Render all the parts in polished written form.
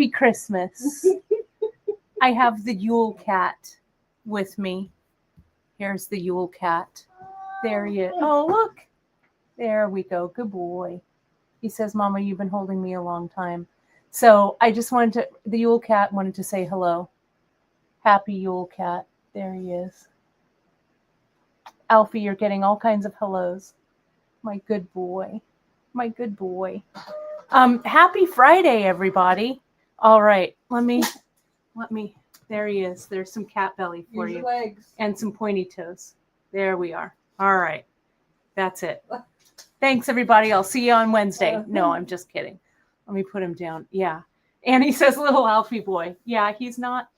Happy Christmas. I have the Yule cat with me. Here's the Yule cat. There he is. Oh, look. There we go. Good boy. He says, Mama, you've been holding me a long time. So I just wanted to, the Yule cat wanted to say hello. Happy Yule cat. There he is. Alfie, you're getting all kinds of hellos. My good boy. My good boy. Happy Friday, everybody. All right. Let me, there he is. There's some cat belly for you. Legs. And some pointy toes. There we are. All right. That's it. Thanks, everybody. I'll see you on Wednesday. No, I'm just kidding. Let me put him down. Yeah. And he says little Alfie boy. Yeah, he's not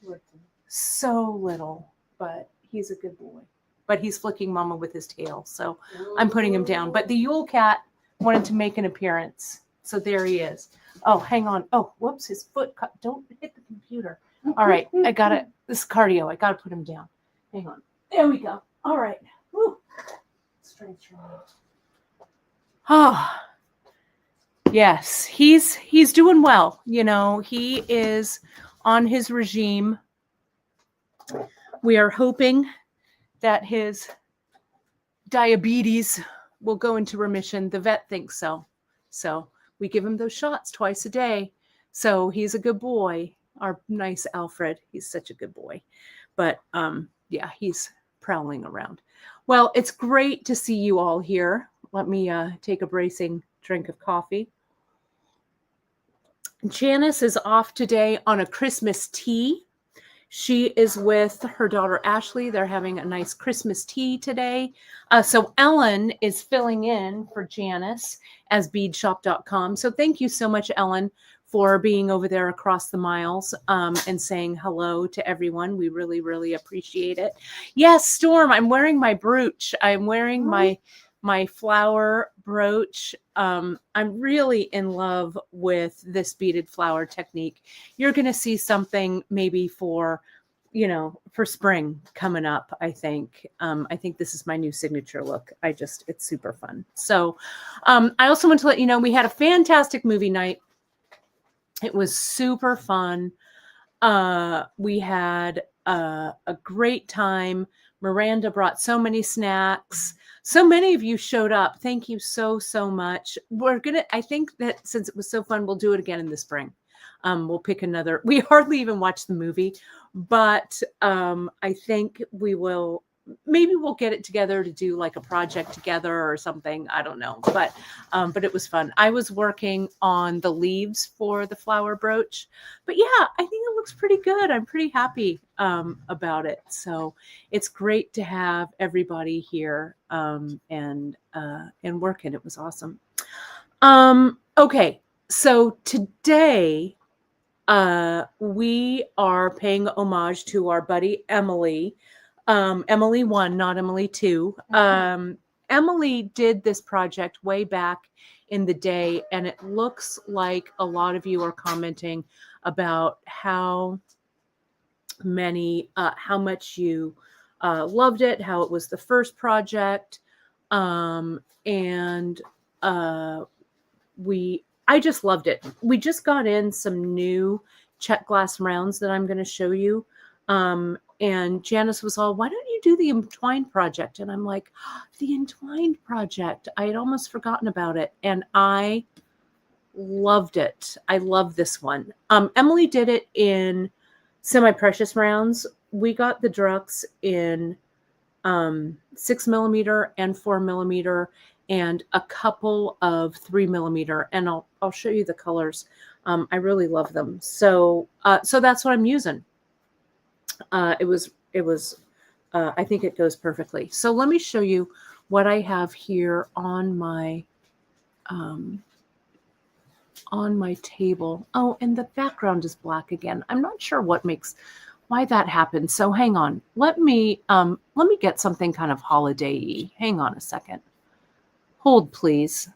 so little, but he's a good boy. But he's flicking Mama with his tail. So I'm putting him down. But the Yule cat wanted to make an appearance. So there he is. Oh, hang on. Oh, whoops. His foot cut. Don't hit the computer. All right. I got it. This is cardio. I got to put him down. Hang on. There we go. All right. Woo. Strength training. Oh, yes, he's doing well. You know, he is on his regime. We are hoping that his diabetes will go into remission. The vet thinks so. So we give him those shots twice a day. So he's a good boy. Our nice Alfred. He's such a good boy. But yeah, he's prowling around. Well, it's great to see you all here. Let me take a bracing drink of coffee. Janice is off today on a Christmas tea. She is with her daughter, Ashley. They're having a nice Christmas tea today. So Ellen is filling in for Janice as beadshop.com. So thank you so much, Ellen, for being over there across the miles and saying hello to everyone. We really, really appreciate it. Yes, Storm, I'm wearing my brooch. I'm wearing my flower brooch. I'm really in love with this beaded flower technique. You're going to see something maybe for, you know, for spring coming up, I think. I think this is my new signature look. It's super fun. So I also want to let you know, we had a fantastic movie night. It was super fun. We had a great time. Miranda brought so many snacks. So many of you showed up. Thank you so, so much. I think that since it was so fun, we'll do it again in the spring. We'll pick another. We hardly even watched the movie, but I think maybe we'll get it together to do like a project together or something. I don't know, but it was fun. I was working on the leaves for the flower brooch, but yeah, I think it looks pretty good. I'm pretty happy about it. So it's great to have everybody here and working. It was awesome. Okay, so today we are paying homage to our buddy Emily. Emily 1, not Emily 2. Emily did this project way back in the day, and it looks like a lot of you are commenting about how much you loved it, how it was the first project. I just loved it. We just got in some new check glass rounds that I'm going to show you. And Janice was all, why don't you do the Entwined project? And I'm like, the Entwined project. I had almost forgotten about it. And I loved it. I love this one. Emily did it in semi-precious rounds. We got the Drux in 6mm and 4mm and a couple of 3mm. And I'll show you the colors. I really love them. So that's what I'm using. I think it goes perfectly. So let me show you what I have here on my table. Oh, and the background is black again. I'm not sure why that happened. So hang on. Let me get something kind of holiday-y. Hang on a second. Hold, please.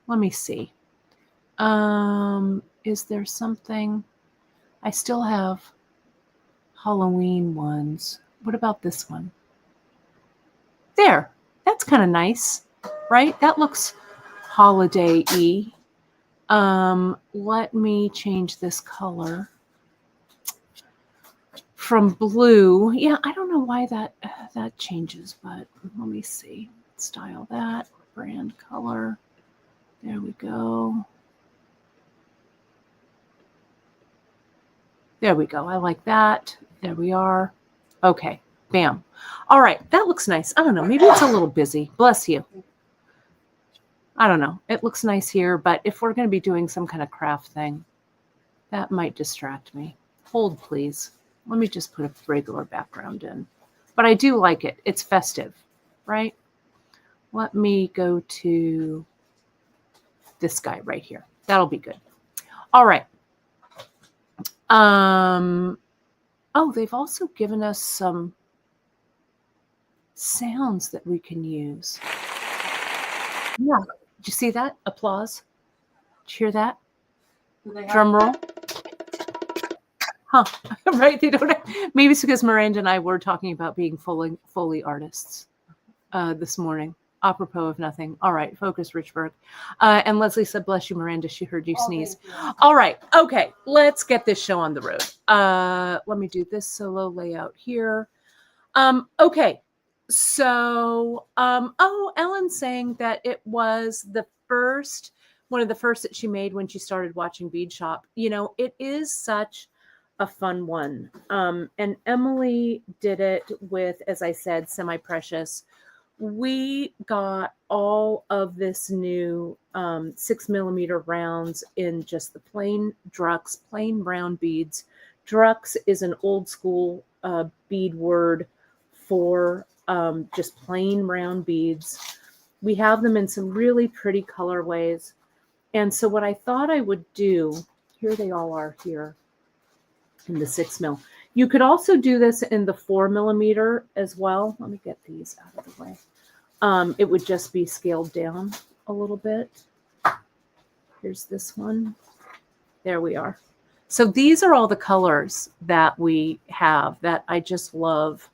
Let me see. Is there something? I still have Halloween ones. What about this one? There. That's kind of nice, right? That looks holiday-y. Let me change this color. from blue. Yeah, I don't know why that changes, but let me see. Style that, brand color. There we go. There we go. I like that. There we are. Okay, bam. All right, that looks nice. I don't know. Maybe it's a little busy. Bless you. I don't know. It looks nice here, but if we're going to be doing some kind of craft thing, that might distract me. Hold, please. Let me just put a regular background in. But I do like it. It's festive, right? Let me go to this guy right here. That'll be good. All right. Oh, they've also given us some sounds that we can use. Yeah. Did you see that? Applause. Did you hear that? Drum roll. Huh. Right? They don't have, maybe it's because Miranda and I were talking about being Foley artists this morning. Apropos of nothing. All right. Focus, Richburg. And Leslie said, bless you, Miranda. She heard you sneeze. All right. Okay. Let's get this show on the road. Let me do this solo layout here. Okay. So, Ellen's saying that it was one of the first that she made when she started watching Bead Shop. You know, it is such a fun one. And Emily did it with, as I said, Semi-Precious. We got all of this new 6mm rounds in just the plain Drux, plain brown beads. Drux is an old school bead word for just plain brown beads. We have them in some really pretty colorways. And so what I thought I would do, here they all are here in the 6mm. You could also do this in the 4mm as well. Let me get these out of the way. It would just be scaled down a little bit. Here's this one. There we are. So these are all the colors that we have that I just love.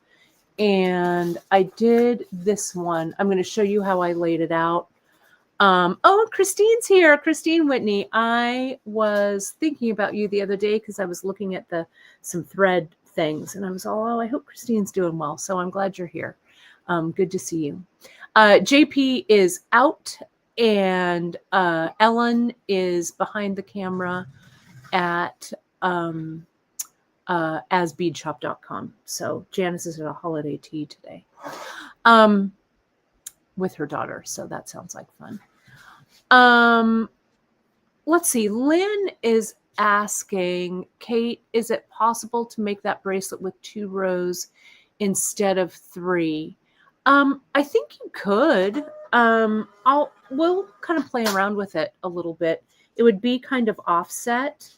And I did this one. I'm going to show you how I laid it out. Oh, Christine's here. Christine Whitney. I was thinking about you the other day because I was looking at some thread things and I was all, oh, I hope Christine's doing well. So I'm glad you're here. Good to see you. JP is out and Ellen is behind the camera at asbeadshop.com. So Janice is at a holiday tea today with her daughter. So that sounds like fun. Let's see. Lynn is asking, Kate, is it possible to make that bracelet with 2 rows instead of 3? I think you could. We'll kind of play around with it a little bit. It would be kind of offset,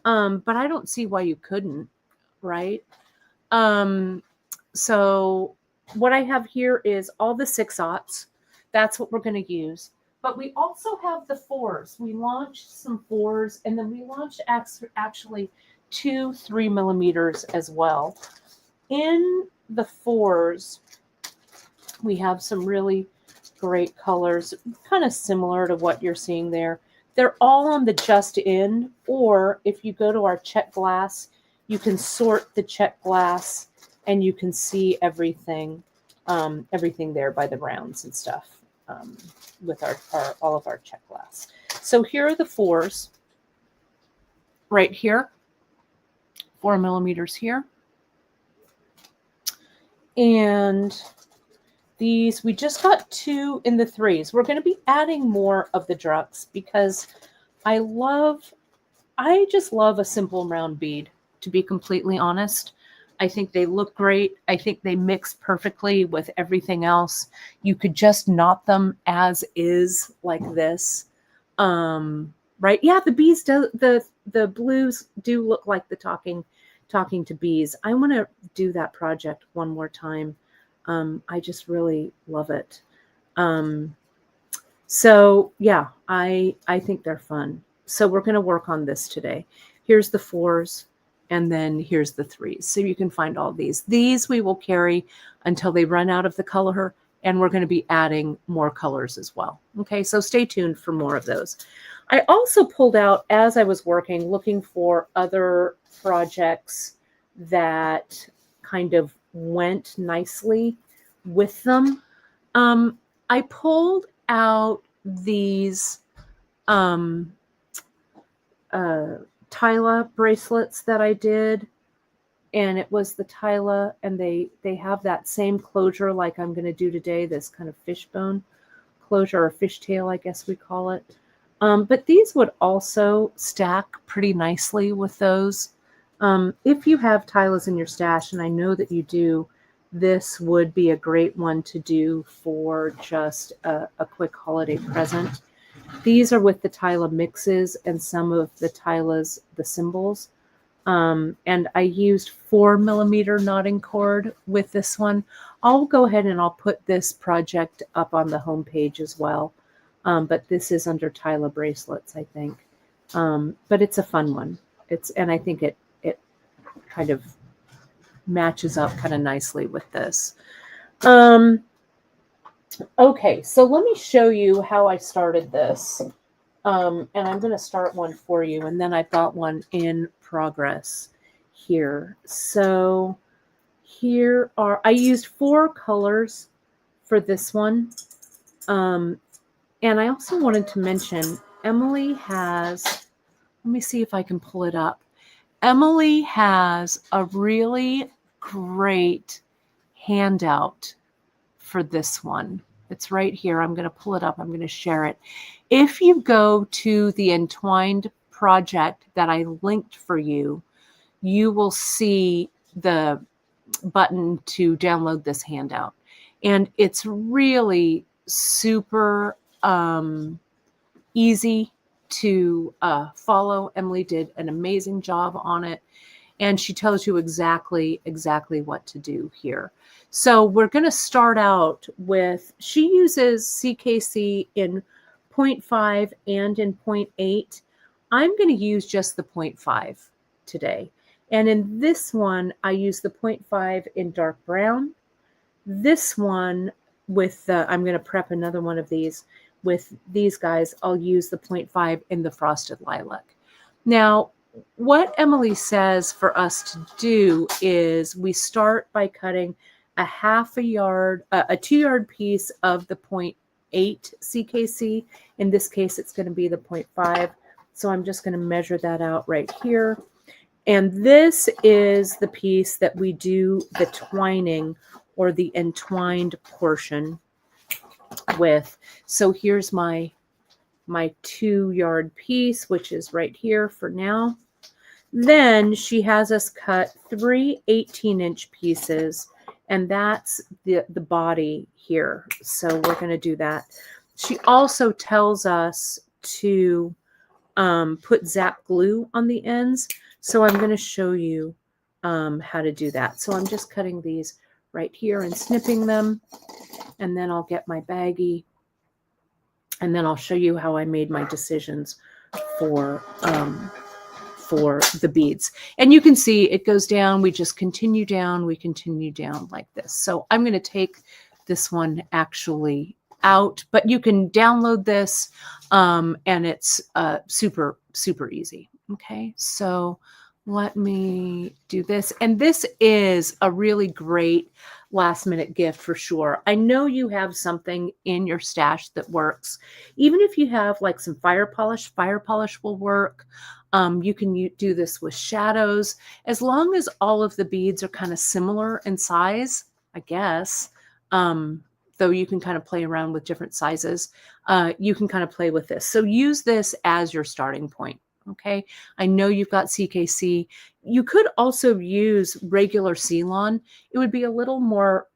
but I don't see why you couldn't, right? So what I have here is all the 6/0. That's what we're going to use. But we also have the 4s. We launched some 4s, and then we launched actually 2 3mm as well. In the 4s, we have some really great colors, kind of similar to what you're seeing there. They're all on the just in, or if you go to our check glass, you can sort the check glass and you can see everything, everything there by the rounds and stuff with all of our check glass. So here are the 4s right here, 4mm here. And these, we just got 2 in the 3s. We're going to be adding more of the Drux because I just love a simple round bead, to be completely honest. I think they look great. I think they mix perfectly with everything else. You could just knot them as is like this. Right? Yeah, the bees do, the blues do look like the talking to bees. I want to do that project one more time. I just really love it. So yeah, I think they're fun. So we're going to work on this today. Here's the 4s, and then here's the 3s. So you can find all these. These we will carry until they run out of the color, and we're going to be adding more colors as well. Okay, so stay tuned for more of those. I also pulled out, as I was working, looking for other projects that kind of went nicely with them. I pulled out these Tyla bracelets that I did, and it was the Tyla, and they have that same closure like I'm going to do today, this kind of fishbone closure, or fishtail, I guess we call it. But these would also stack pretty nicely with those. If you have Tylas in your stash, and I know that you do, this would be a great one to do for just a quick holiday present. These are with the Tyla mixes and some of the Tylas, the symbols. And I used 4mm knotting cord with this one. I'll go ahead and I'll put this project up on the homepage as well. But this is under Tyla bracelets, I think. But it's a fun one. And I think it kind of matches up kind of nicely with this. Okay, so let me show you how I started this. And I'm going to start one for you, and then I've got one in progress here. So here are, I used 4 colors for this one. And I also wanted to mention, Emily has, let me see if I can pull it up. Emily has a really great handout for this one. It's right here. I'm going to pull it up. I'm going to share it. If you go to the Entwined project that I linked for you, you will see the button to download this handout. And it's really super easy to follow. Emily did an amazing job on it. And she tells you exactly what to do here. So we're going to start out with, she uses CKC in 0.5 and in 0.8. I'm going to use just the 0.5 today. And in this one, I use the 0.5 in dark brown. This one with the, I'm going to prep another one of these. With these guys, I'll use the 0.5 in the frosted lilac. Now, what Emily says for us to do is we start by cutting a 1/2 yard, a 2-yard piece of the 0.8 CKC. In this case, it's going to be the 0.5. So I'm just going to measure that out right here. And this is the piece that we do the twining or the entwined portion with. So here's my 2-yard piece, which is right here for now. Then she has us cut 3 18-inch pieces, and that's the body here. So we're going to do that. She also tells us to put zap glue on the ends. So I'm going to show you how to do that. So I'm just cutting these right here and snipping them, and then I'll get my baggie, and then I'll show you how I made my decisions for the beads. And you can see it goes down. We just continue down. We continue down like this. So I'm going to take this one actually out, but you can download this and it's super, super easy. Okay, so let me do this. And this is a really great last minute gift for sure. I know you have something in your stash that works. Even if you have like some fire polish will work. You can do this with shadows, as long as all of the beads are kind of similar in size, I guess. Though you can kind of play around with different sizes. You can kind of play with this. So use this as your starting point. Okay. I know you've got CKC. You could also use regular Ceylon. It would be a little more,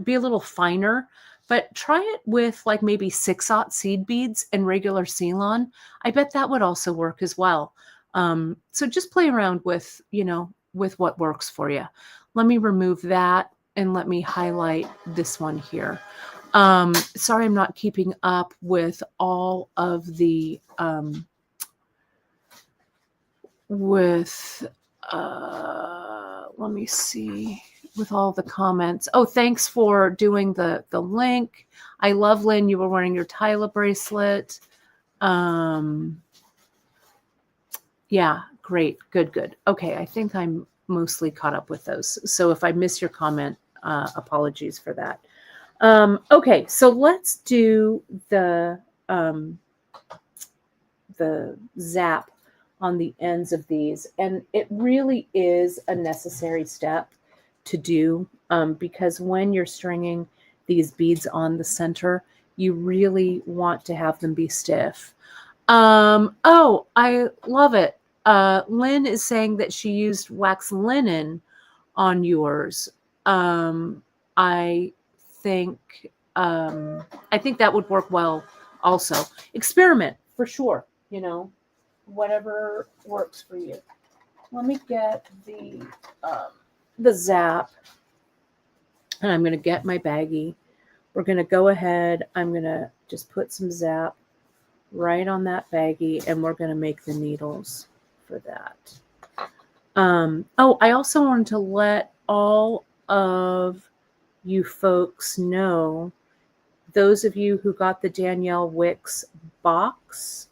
be a little finer, but try it with like maybe 6/0 seed beads and regular Ceylon. I bet that would also work as well. So just play around with, with what works for you. Let me remove that and let me highlight this one here. Sorry, I'm not keeping up with all of the, let me see, with all the comments. Oh, thanks for doing the link. I love, Lynn, you were wearing your Tyla bracelet. Yeah, great. Good. Okay, I think I'm mostly caught up with those. So if I miss your comment, apologies for that. Okay, so let's do the zap on the ends of these. And it really is a necessary step to do because when you're stringing these beads on the center, you really want to have them be stiff. Oh, I love it. Lynn is saying that she used wax linen on yours. I think I think that would work well also. Experiment for sure, you know, whatever works for you. Let me get the zap, and I'm going to get my baggie. We're going to go ahead. I'm going to just put some zap right on that baggie, and we're going to make the needles for that. Oh, I also wanted to let all of you folks know, those of you who got the Danielle Wicks box,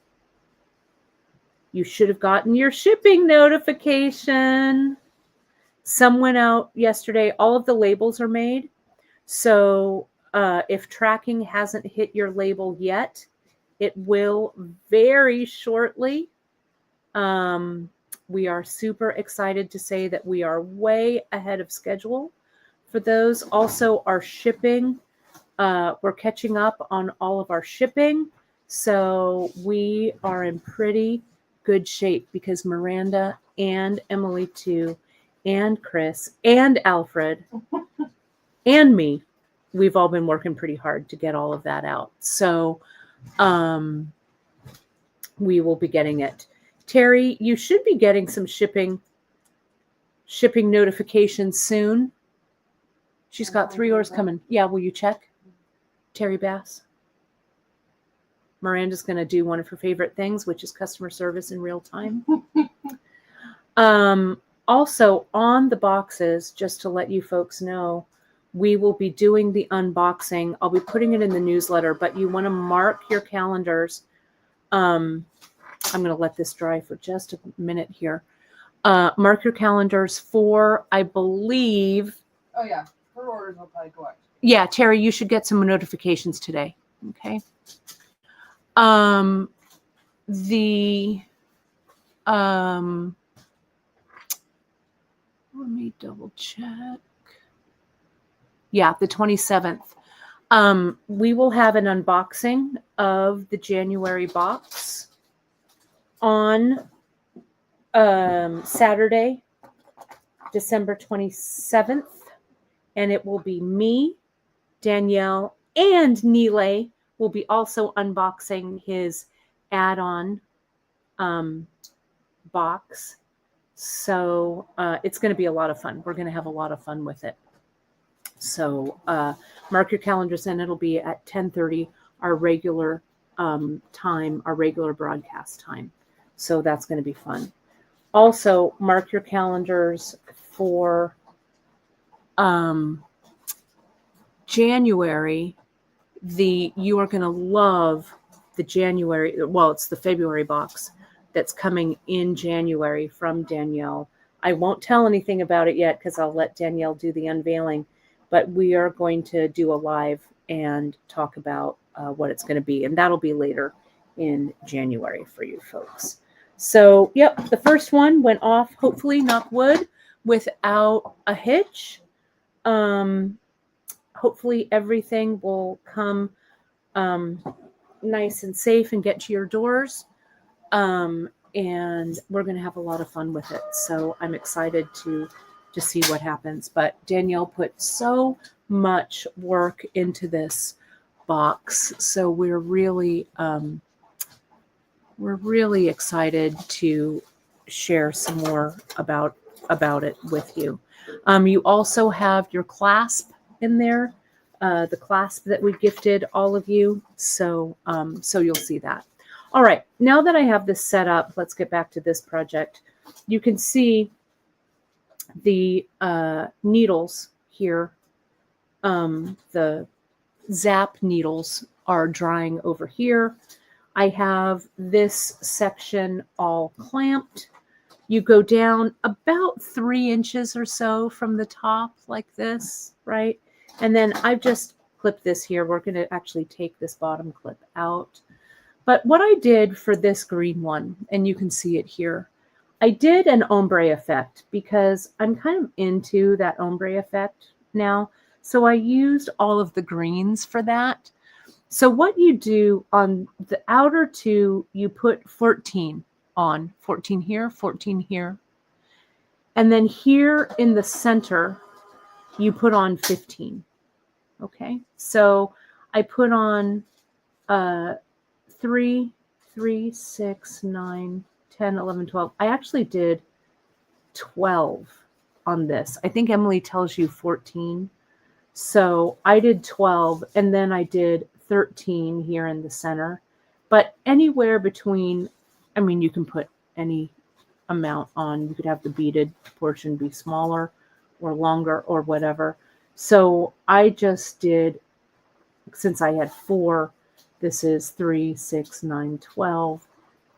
you should have gotten your shipping notification. Some went out yesterday. All of the labels are made. So if tracking hasn't hit your label yet, it will very shortly. We are super excited to say that we are way ahead of schedule for those. Also, our shipping, we're catching up on all of our shipping. So we are in pretty good shape because Miranda and Emily too, and Chris and Alfred and me, we've all been working pretty hard to get all of that out. So we will be getting it. Terry, you should be getting some shipping notifications soon. She's got 3 orders coming. Yeah, will you check? Terry Bass. Miranda's going to do one of her favorite things, which is customer service in real time. Also, on the boxes, just to let you folks know, we will be doing the unboxing. I'll be putting it in the newsletter, but you want to mark your calendars. I'm going to let this dry for just a minute here. Mark your calendars for, I believe. Oh, yeah. Her orders will probably go out. Yeah, Terry, you should get some notifications today. Okay. Let me double check. Yeah, the 27th. We will have an unboxing of the January box on Saturday, December 27th. And it will be me, Danielle, and Nile will be also unboxing his add-on box. So it's going to be a lot of fun. We're going to have a lot of fun with it. So mark your calendars, and it'll be at 10:30, our regular time, our regular broadcast time. So that's going to be fun. Also, mark your calendars for January. You are going to love the January, well, it's the February box that's coming in January from Danielle. I won't tell anything about it yet because I'll let Danielle do the unveiling, but we are going to do a live and talk about what it's going to be, and that'll be later in January for you folks. So, yep, the first one went off, hopefully, knock wood, without a hitch. Hopefully everything will come nice and safe and get to your doors. And we're going to have a lot of fun with it. So I'm excited to see what happens. But Danielle put so much work into this box. So we're really excited to share some more about it with you. You also have your clasp in there, the clasp that we gifted all of you. So you'll see that. All right, now that I have this set up, let's get back to this project. You can see the needles here. The zap needles are drying over here. I have this section all clamped. you go down about 3 inches or so from the top like this, right? And then I've just clipped this here. We're going to actually take this bottom clip out. But what I did for this green one, and you can see it here, I did an ombre effect because I'm kind of into that ombre effect now. So I used all of the greens for that. So what you do on the outer two, you put 14 on, 14 here, 14 here. And then here in the center, you put on 15. Okay, so I put on 3, 3, 6, 9, 10, 11, 12. I actually did 12 on this. I think Emily tells you 14. So I did 12, and then I did 13 here in the center. But anywhere between, I mean, you can put any amount on. You could have the beaded portion be smaller or longer or whatever. So I just did, since I had 4, this is 3, 6, 9, 12.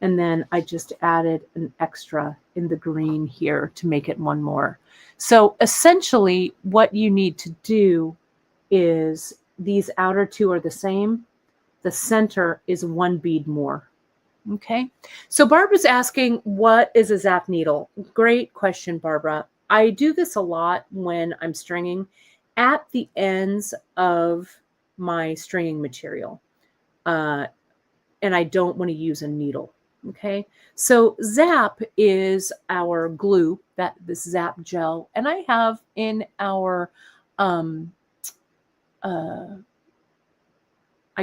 And then I just added an extra in the green here to make it one more. So essentially what you need to do is these outer two are the same. The center is 1 bead more. Okay. So Barbara's asking, what is a zap needle? Great question, Barbara. I do this a lot when I'm stringing at the ends of my stringing material. And I don't want to use a needle. Okay, so Zap is our glue, this Zap gel, and I have in our, I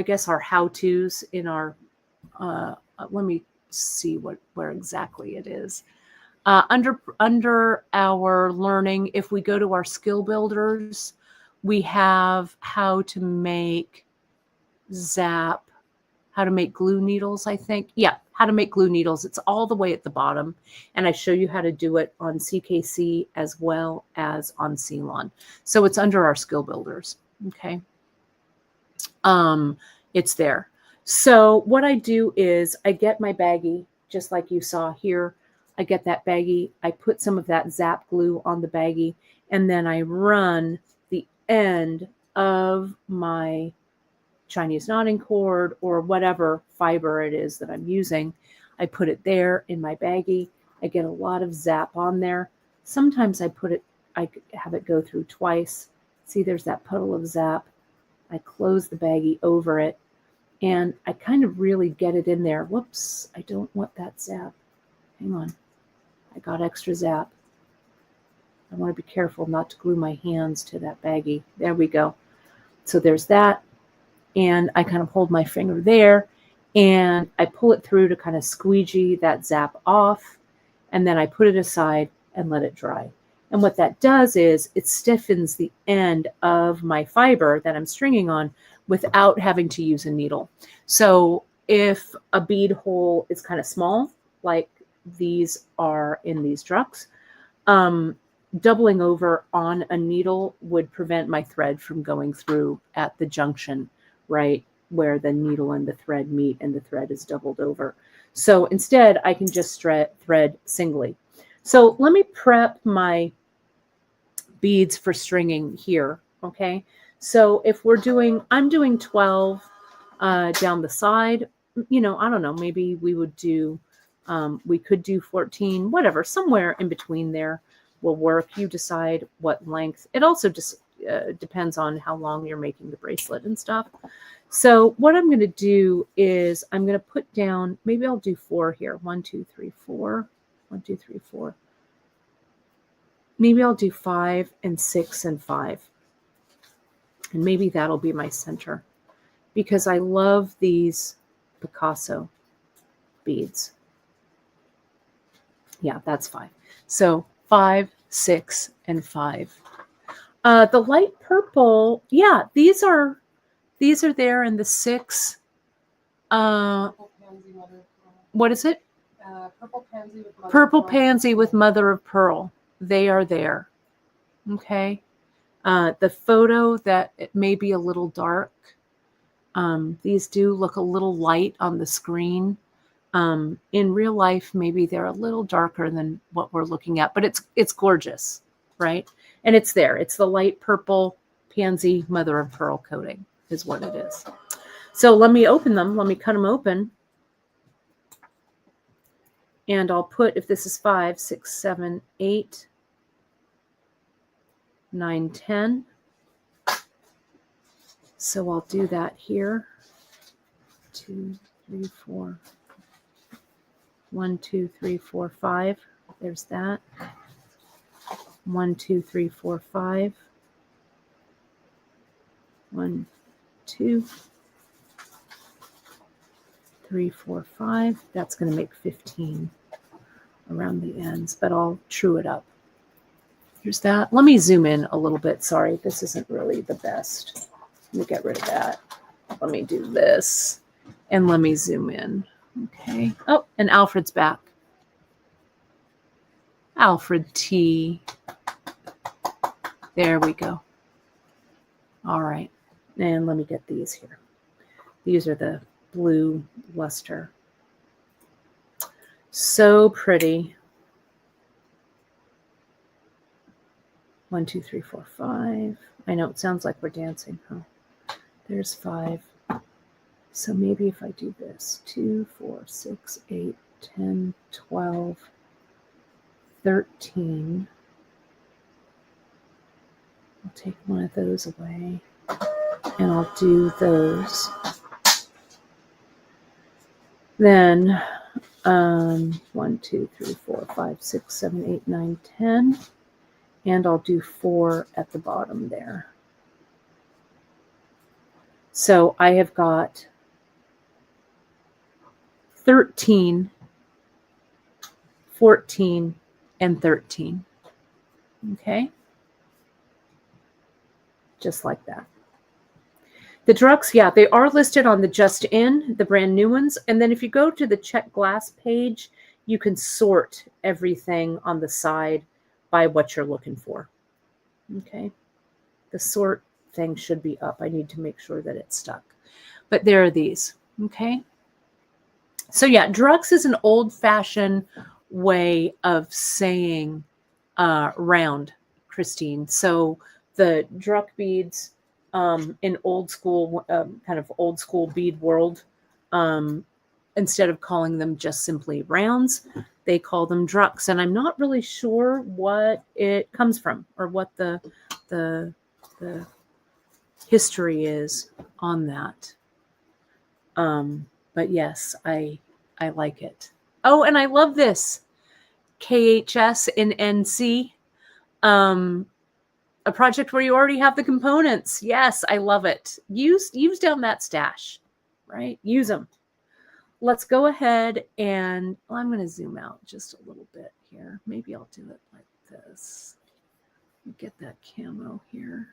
guess our how-tos in our, let me see where exactly it is. Under our learning, if we go to our skill builders, we have how to make Zap, how to make glue needles, I think. Yeah, how to make glue needles. It's all the way at the bottom. And I show you how to do it on CKC as well as on Ceylon. So it's under our skill builders. Okay. It's there. So what I do is I get my baggie, just like you saw here. I get that baggie. I put some of that Zap glue on the baggie, and then I run the end of my Chinese knotting cord or whatever fiber it is that I'm using. I put it there in my baggie. I get a lot of Zap on there. Sometimes I have it go through twice. See, there's that puddle of Zap. I close the baggie over it, and I kind of really get it in there. Whoops, I don't want that Zap. Hang on. I got extra Zap. I want to be careful not to glue my hands to that baggie. There we go. So there's that. And I kind of hold my finger there and I pull it through to kind of squeegee that Zap off. And then I put it aside and let it dry. And what that does is it stiffens the end of my fiber that I'm stringing on without having to use a needle. So if a bead hole is kind of small, like these are in these drucks, doubling over on a needle would prevent my thread from going through at the junction, right where the needle and the thread meet and the thread is doubled over. So instead, I can just thread singly. So let me prep my beads for stringing here, okay? So if I'm doing 12 down the side, I don't know, maybe we would do, we could do 14, whatever, somewhere in between there will work. You decide what length. It also just depends on how long you're making the bracelet and stuff. So what I'm going to do is I'm going to put down, maybe I'll do 4 here. 1, 2, 3, 4. 1, 2, 3, 4. Maybe I'll do 5 and 6 and 5. And maybe that'll be my center because I love these Picasso beads. Yeah, that's 5. So 5, 6, and 5. The light purple, yeah, these are there in the 6. What is it? Purple pansy with mother of pearl. They are there. Okay. The photo that it may be a little dark. These do look a little light on the screen. In real life, maybe they're a little darker than what we're looking at, but it's gorgeous, right? And it's there. It's the light purple pansy mother of pearl coating is what it is. So let me open them. Let me cut them open. And I'll put, if this is 5, 6, 7, 8, 9, 10. So I'll do that here. 2, 3, 4. 1, 2, 3, 4, 5. There's that. 1, 2, 3, 4, 5. 1, 2, 3, 4, 5. That's going to make 15 around the ends, but I'll true it up. Here's that. Let me zoom in a little bit. Sorry, this isn't really the best. Let me get rid of that. Let me do this, and let me zoom in. Okay. Oh, and Alfred's back. Alfred T. There we go. All right. And let me get these here. These are the blue luster. So pretty. 1, 2, 3, 4, 5. I know it sounds like we're dancing, huh? There's 5. So maybe if I do this, 2, 4, 6, 8, 10, 12, 13. I'll take one of those away and I'll do those. Then 1, 2, 3, 4, 5, 6, 7, 8, 9, 10. And I'll do 4 at the bottom there. So I have got 13, 14, and 13. Okay? Just like that. The drugs, yeah, they are listed on the Just In, the brand new ones. And then if you go to the Check Glass page, you can sort everything on the side by what you're looking for. Okay? The sort thing should be up. I need to make sure that it's stuck. But there are these. Okay? So yeah, drugs is an old-fashioned way of saying round, Christine. So the druck beads in old school, kind of old school bead world, instead of calling them just simply rounds, they call them drucks. And I'm not really sure what it comes from or what the history is on that. But yes, I like it. Oh, and I love this. KHS in NC. A project where you already have the components. Yes, I love it. Use down that stash, right? Use them. Let's go ahead and I'm going to zoom out just a little bit here. Maybe I'll do it like this. Get that camo here.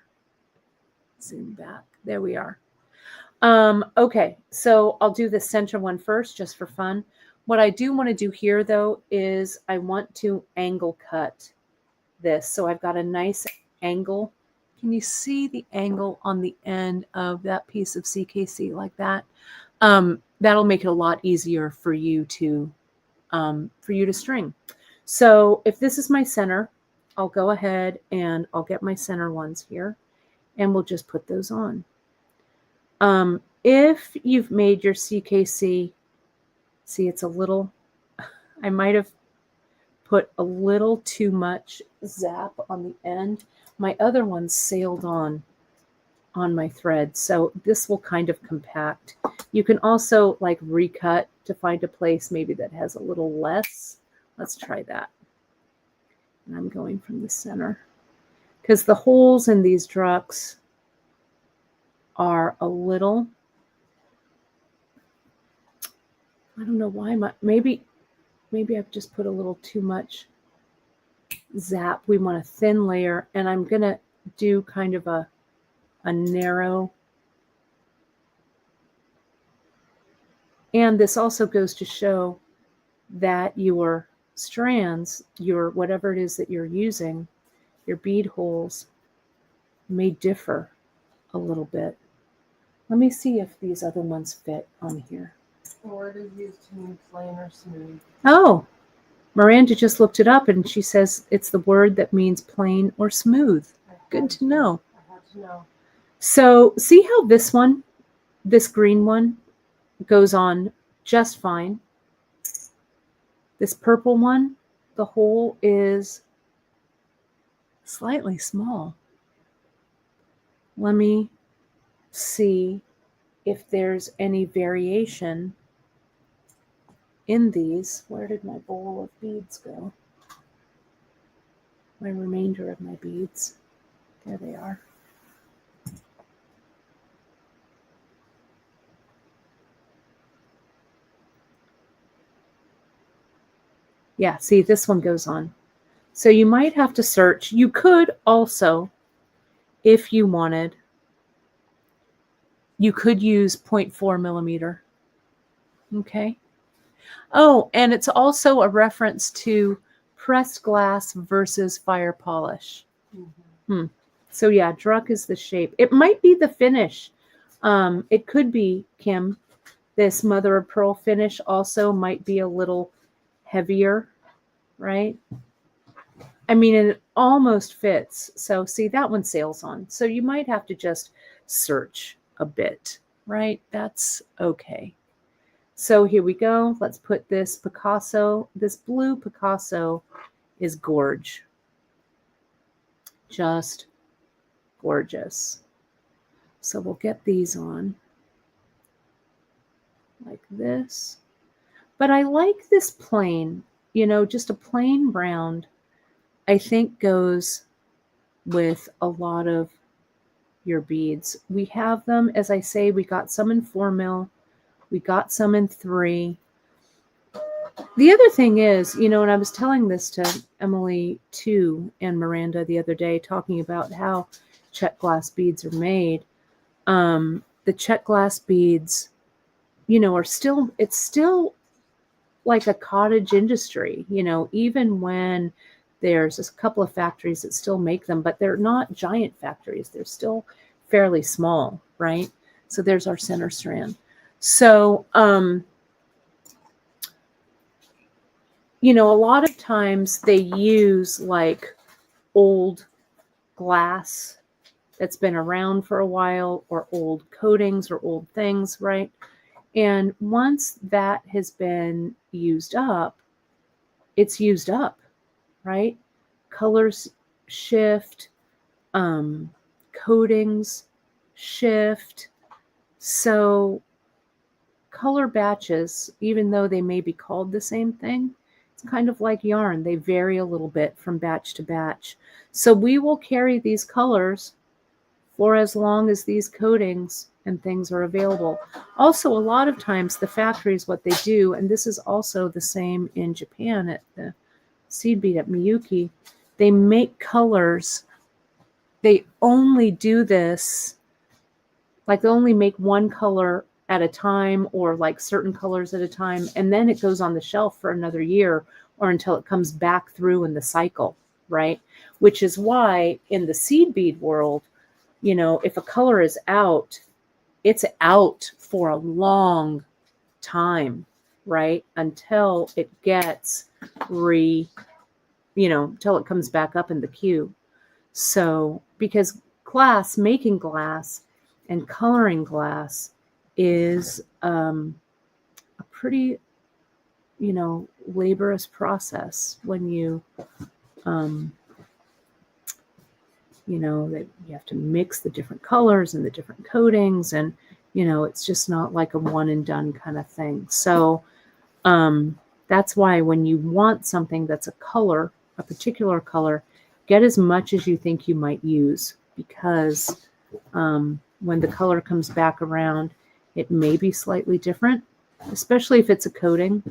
Zoom back. There we are. Okay, so I'll do the center one first just for fun. What I do want to do here, though, is I want to angle cut this. So I've got a nice angle. Can you see the angle on the end of that piece of CKC like that? That'll make it a lot easier for you to string. So if this is my center, I'll go ahead and I'll get my center ones here, and we'll just put those on. If you've made your CKC, see it's a little, I might have put a little too much zap on the end. My other one sailed on my thread, so this will kind of compact. You can also like recut to find a place maybe that has a little less. Let's try that. And I'm going from the center because the holes in these drucks are a little, I don't know why, maybe I've just put a little too much zap. We want a thin layer, and I'm going to do kind of a narrow. And this also goes to show that your strands, your whatever it is that you're using, your bead holes may differ a little bit. Let me see if these other ones fit on here. The word is used to mean plain or smooth. Oh, Miranda just looked it up and she says it's the word that means plain or smooth. Good to know. I had to know. So see how this one, this green one, goes on just fine. This purple one, the hole is slightly small. Let me see if there's any variation in these. Where did my bowl of beads go? My remainder of my beads. There they are. Yeah, see, this one goes on. So you might have to search. You could also, if you wanted, you could use 0.4 millimeter. Okay. Oh, and it's also a reference to pressed glass versus fire polish. So yeah, Druck is the shape. It might be the finish. It could be, Kim, this mother of pearl finish also might be a little heavier, right? I mean, it almost fits. So see, that one sails on. So you might have to just search a bit, right? That's okay. So here we go. Let's put this Picasso. This blue Picasso is gorge. Just gorgeous. So we'll get these on like this. But I like this plain, just a plain round, I think goes with a lot of your beads. We have them, as I say, we got some in 4 mil. We got some in 3. The other thing is, and I was telling this to Emily too and Miranda the other day, talking about how check glass beads are made. The check glass beads, it's still like a cottage industry, even when there's a couple of factories that still make them, but they're not giant factories. They're still fairly small, right? So there's our center strand. So, a lot of times they use like old glass that's been around for a while, or old coatings or old things, right? And once that has been used up, it's used up, right? Colors shift, coatings shift. So color batches, even though they may be called the same thing, it's kind of like yarn. They vary a little bit from batch to batch. So we will carry these colors for as long as these coatings and things are available. Also, a lot of times the factories, what they do, and this is also the same in Japan at the seed bead at Miyuki, they make colors. They only do this, like they only make one color at a time, or like certain colors at a time, and then it goes on the shelf for another year or until it comes back through in the cycle, right? Which is why in the seed bead world, if a color is out, it's out for a long time, right? Until it gets until it comes back up in the queue. So, because making glass and coloring glass is a pretty, laborious process when you, that you have to mix the different colors and the different coatings, and, it's just not like a one and done kind of thing. So, that's why when you want something that's a color, a particular color, get as much as you think you might use, because when the color comes back around, it may be slightly different, especially if it's a coating.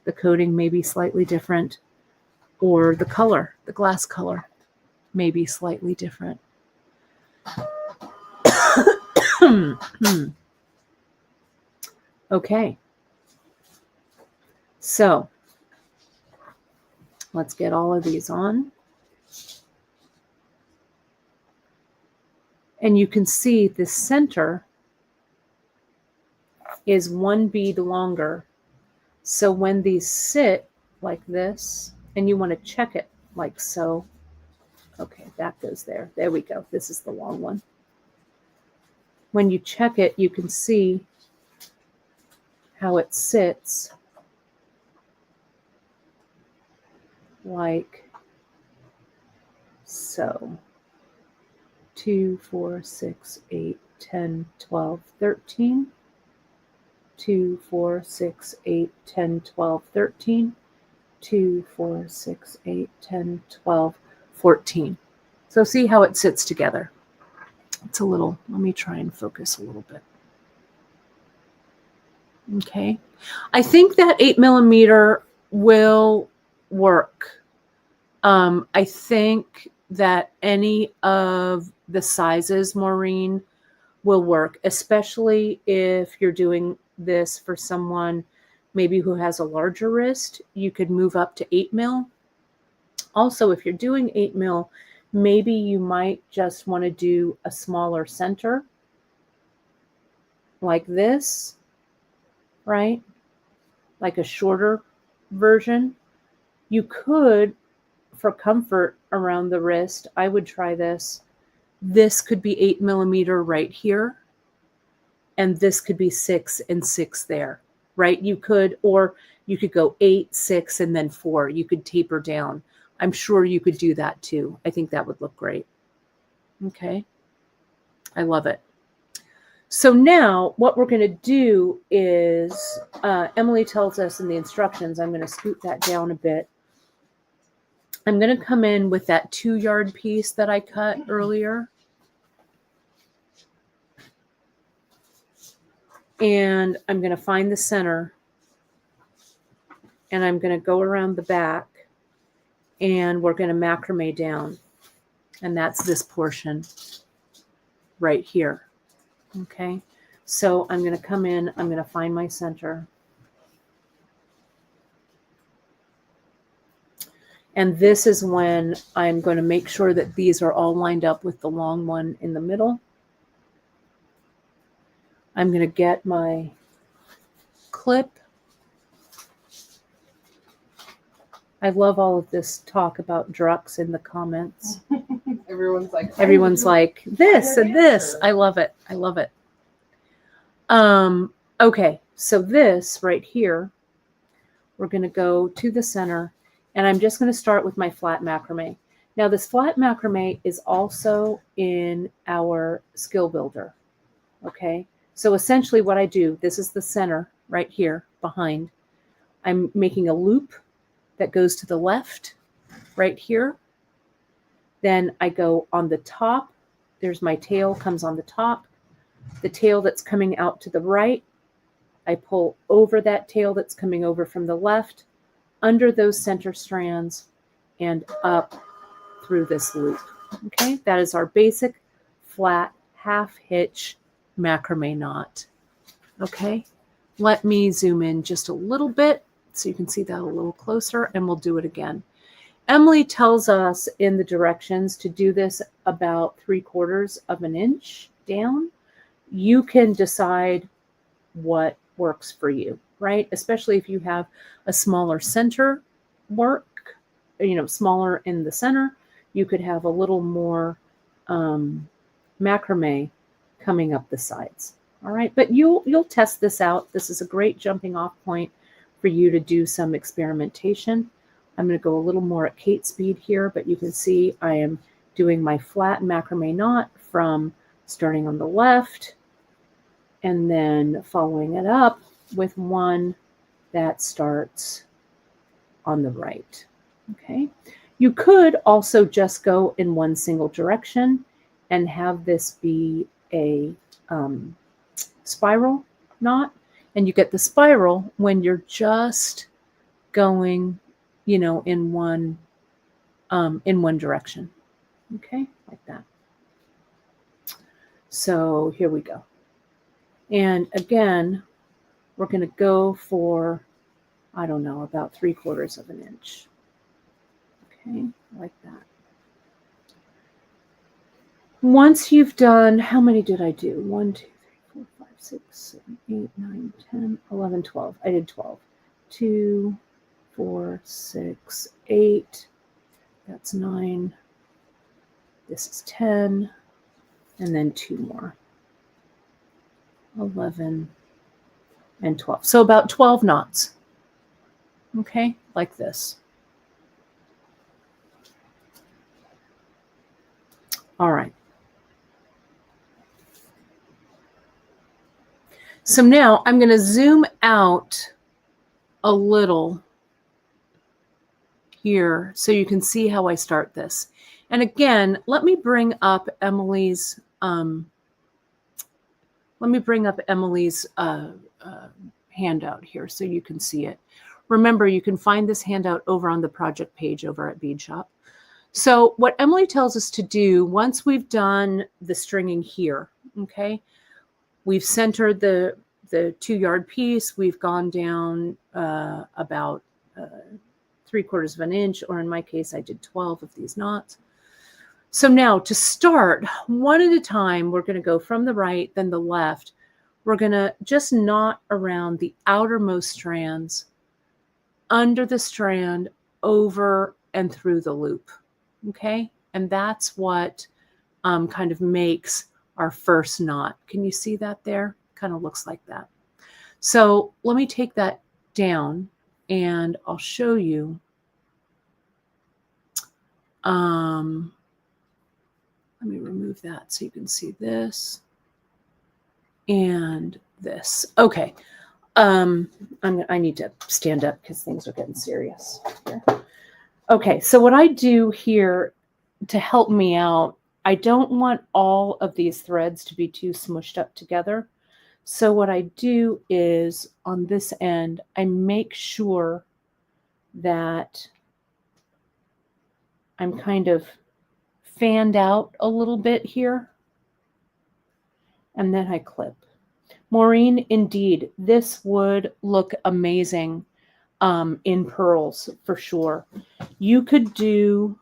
The coating may be slightly different, or the color, the glass color, may be slightly different. Okay. So let's get all of these on. And you can see the center is 1 bead longer. So when these sit like this, and you want to check it like so. Okay, that goes there. There we go. This is the long one. When you check it, you can see how it sits like so. 2, 4, 6, 8, 10, 12, 13. 2, 4, 6, 8, 10, 12, 13. 2, 4, 6, 8, 10, 12, 14. So see how it sits together. It's a little, let me try and focus a little bit. Okay. I think that 8mm will work. I think that any of the sizes, Maureen, will work, especially if you're doing this for someone maybe who has a larger wrist. You could move up to 8mm. Also, if you're doing 8mm, maybe you might just want to do a smaller center like this, right? Like a shorter version. You could, for comfort around the wrist, I would try this. This could be 8mm right here, and this could be 6 and 6 there, right? You could, or you could go 8, 6, and then 4. You could taper down. I'm sure you could do that too. I think that would look great. Okay. I love it. So now what we're going to do is, Emily tells us in the instructions, I'm going to scoot that down a bit. I'm going to come in with that 2-yard piece that I cut earlier. And I'm going to find the center. And I'm going to go around the back. And we're going to macrame down. And that's this portion right here. Okay. So I'm going to come in. I'm going to find my center. And this is when I'm going to make sure that these are all lined up with the long one in the middle. I'm going to get my clip. I love all of this talk about drux in the comments. Everyone's like this and this. I love it. I love it. Okay, so this right here, we're going to go to the center, and I'm just going to start with my flat macrame. Now, this flat macrame is also in our skill builder. Okay, so essentially what I do, this is the center right here behind. I'm making a loop that goes to the left right here. Then I go on the top. There's my tail comes on the top. The tail that's coming out to the right, I pull over that tail that's coming over from the left, under those center strands, and up through this loop. Okay, that is our basic flat half hitch macrame knot. Okay, let me zoom in just a little bit so you can see that a little closer, and we'll do it again. Emily tells us in the directions to do this about 3/4 of an inch down. You can decide what works for you, right? Especially if you have a smaller center work, smaller in the center, you could have a little more macrame coming up the sides. All right, but you'll test this out. This is a great jumping off point for you to do some experimentation. I'm going to go a little more at Kate speed here, but you can see I am doing my flat macrame knot from starting on the left and then following it up with one that starts on the right. Okay. You could also just go in one single direction and have this be a spiral knot, and you get the spiral when you're just going, in one direction. Okay, like that. So here we go. And again, we're going to go for, I don't know, about 3/4 of an inch. Okay, like that. Once you've done, how many did I do? 1, 2, 3, 4, 5, 6, 7, 8, 9, 10, 11, 12. I did 12. 2, 4, 6, 8. That's 9. This is 10. And then 2 more. 11 and 12. So about 12 knots. Okay, like this. All right. So now I'm going to zoom out a little here so you can see how I start this. And again, let me bring up Emily's handout here so you can see it. Remember, you can find this handout over on the project page over at Bead Shop. So what Emily tells us to do once we've done the stringing here, okay, we've centered the 2-yard piece. We've gone down about 3/4 of an inch, or in my case, I did 12 of these knots. So now to start, one at a time, we're going to go from the right, then the left. We're going to just knot around the outermost strands, under the strand, over and through the loop. Okay? And that's what kind of makes our first knot. Can you see that there? Kind of looks like that. So let me take that down and I'll show you. Let me remove that so you can see this and this. Okay. I need to stand up because things are getting serious here. Okay, so what I do here to help me out, I don't want all of these threads to be too smushed up together. So what I do is on this end, I make sure that I'm kind of fanned out a little bit here. And then I clip. Maureen, indeed, this would look amazing in pearls for sure. You could do,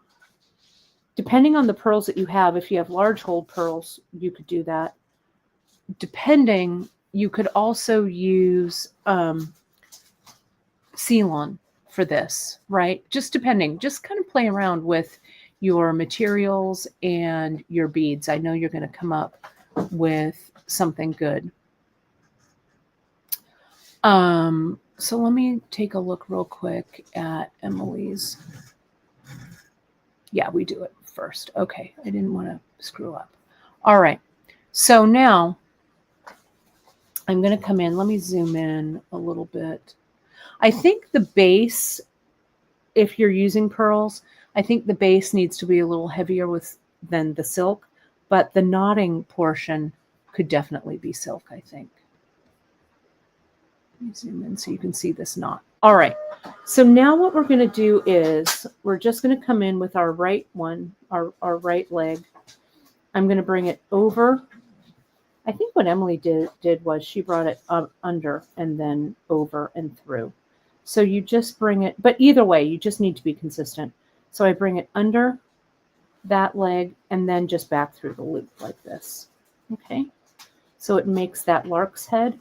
depending on the pearls that you have, if you have large hole pearls, you could do that. Depending, you could also use Ceylon for this, right? Just depending, just kind of play around with your materials and your beads. I know you're going to come up with something good. So let me take a look real quick at Emily's. Yeah, we do it first. Okay, I didn't want to screw up. All right, so now I'm going to come in. Let me zoom in a little bit. I think the base, if you're using pearls, I think the base needs to be a little heavier than the silk, but the knotting portion could definitely be silk, I think. Let me zoom in so you can see this knot. All right, so now what we're going to do is we're just going to come in with our right one, our right leg. I'm going to bring it over. I think what Emily did was she brought it up under and then over and through. So you just bring it, but either way, you just need to be consistent. So I bring it under that leg and then just back through the loop like this. Okay, so it makes that lark's head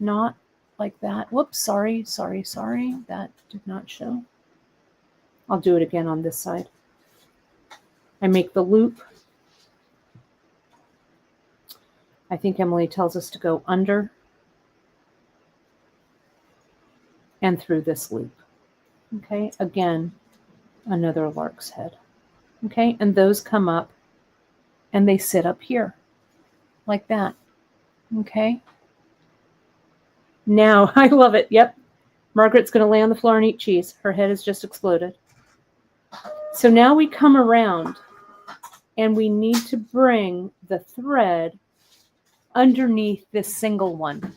knot like that. Whoops, sorry. That did not show. I'll do it again on this side. I make the loop. I think Emily tells us to go under and through this loop. Okay, again, another lark's head. Okay, and those come up and they sit up here like that. Okay. Now, I love it. Yep. Margaret's going to lay on the floor and eat cheese. Her head has just exploded. So now we come around and we need to bring the thread underneath this single one.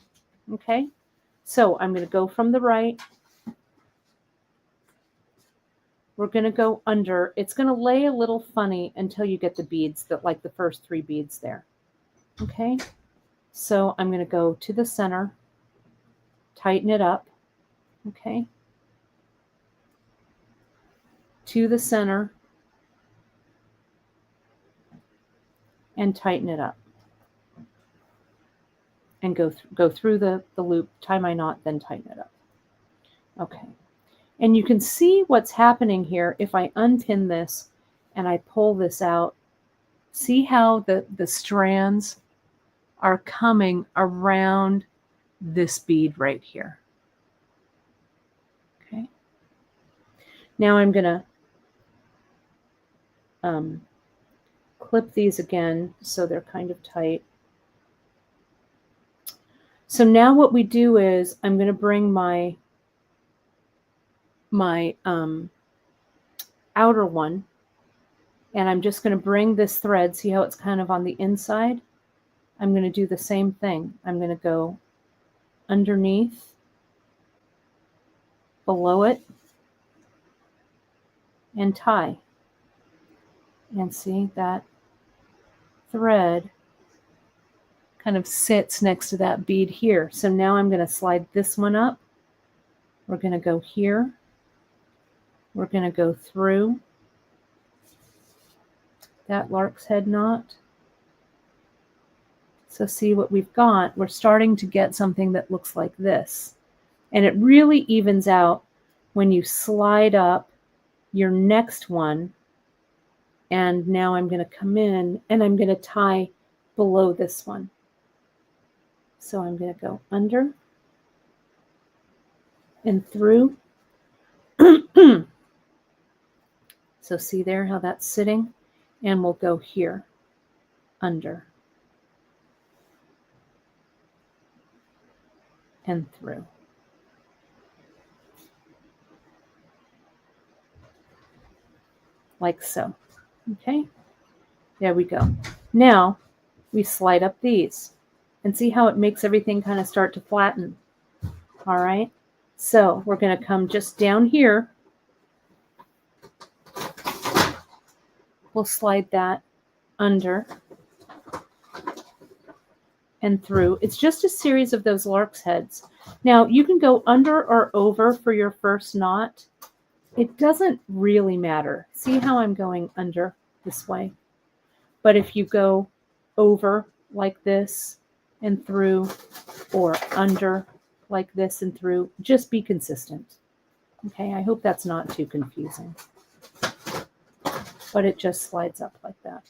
Okay. So I'm going to go from the right. We're going to go under. It's going to lay a little funny until you get the beads, like the first 3 beads there. Okay. So I'm going to go to the center, tighten it up. Okay. To the center and tighten it up. and go through the loop, tie my knot, then tighten it up. Okay. And you can see what's happening here if I unpin this and I pull this out. See how the strands are coming around this bead right here. Okay. Now I'm going to clip these again so they're kind of tight. So now what we do is I'm going to bring my outer one, and I'm just going to bring this thread. See how it's kind of on the inside? I'm going to do the same thing. I'm going to go underneath, below it, and tie. And see that thread kind of sits next to that bead here. So now I'm going to slide this one up. We're going to go here. We're going to go through that lark's head knot. So see what we've got. We're starting to get something that looks like this. And it really evens out when you slide up your next one. And now I'm going to come in and I'm going to tie below this one. So I'm going to go under and through. So see there how that's sitting? And we'll go here, under, and through. Like so. Okay, there we go. Now we slide up these and see how it makes everything kind of start to flatten. All right, so we're going to come just down here. We'll slide that under and through. It's just a series of those lark's heads. Now you can go under or over for your first knot. It doesn't really matter. See how I'm going under this way? But if you go over like this and through, or under like this and through, just be consistent. Okay, I hope that's not too confusing. But it just slides up like that.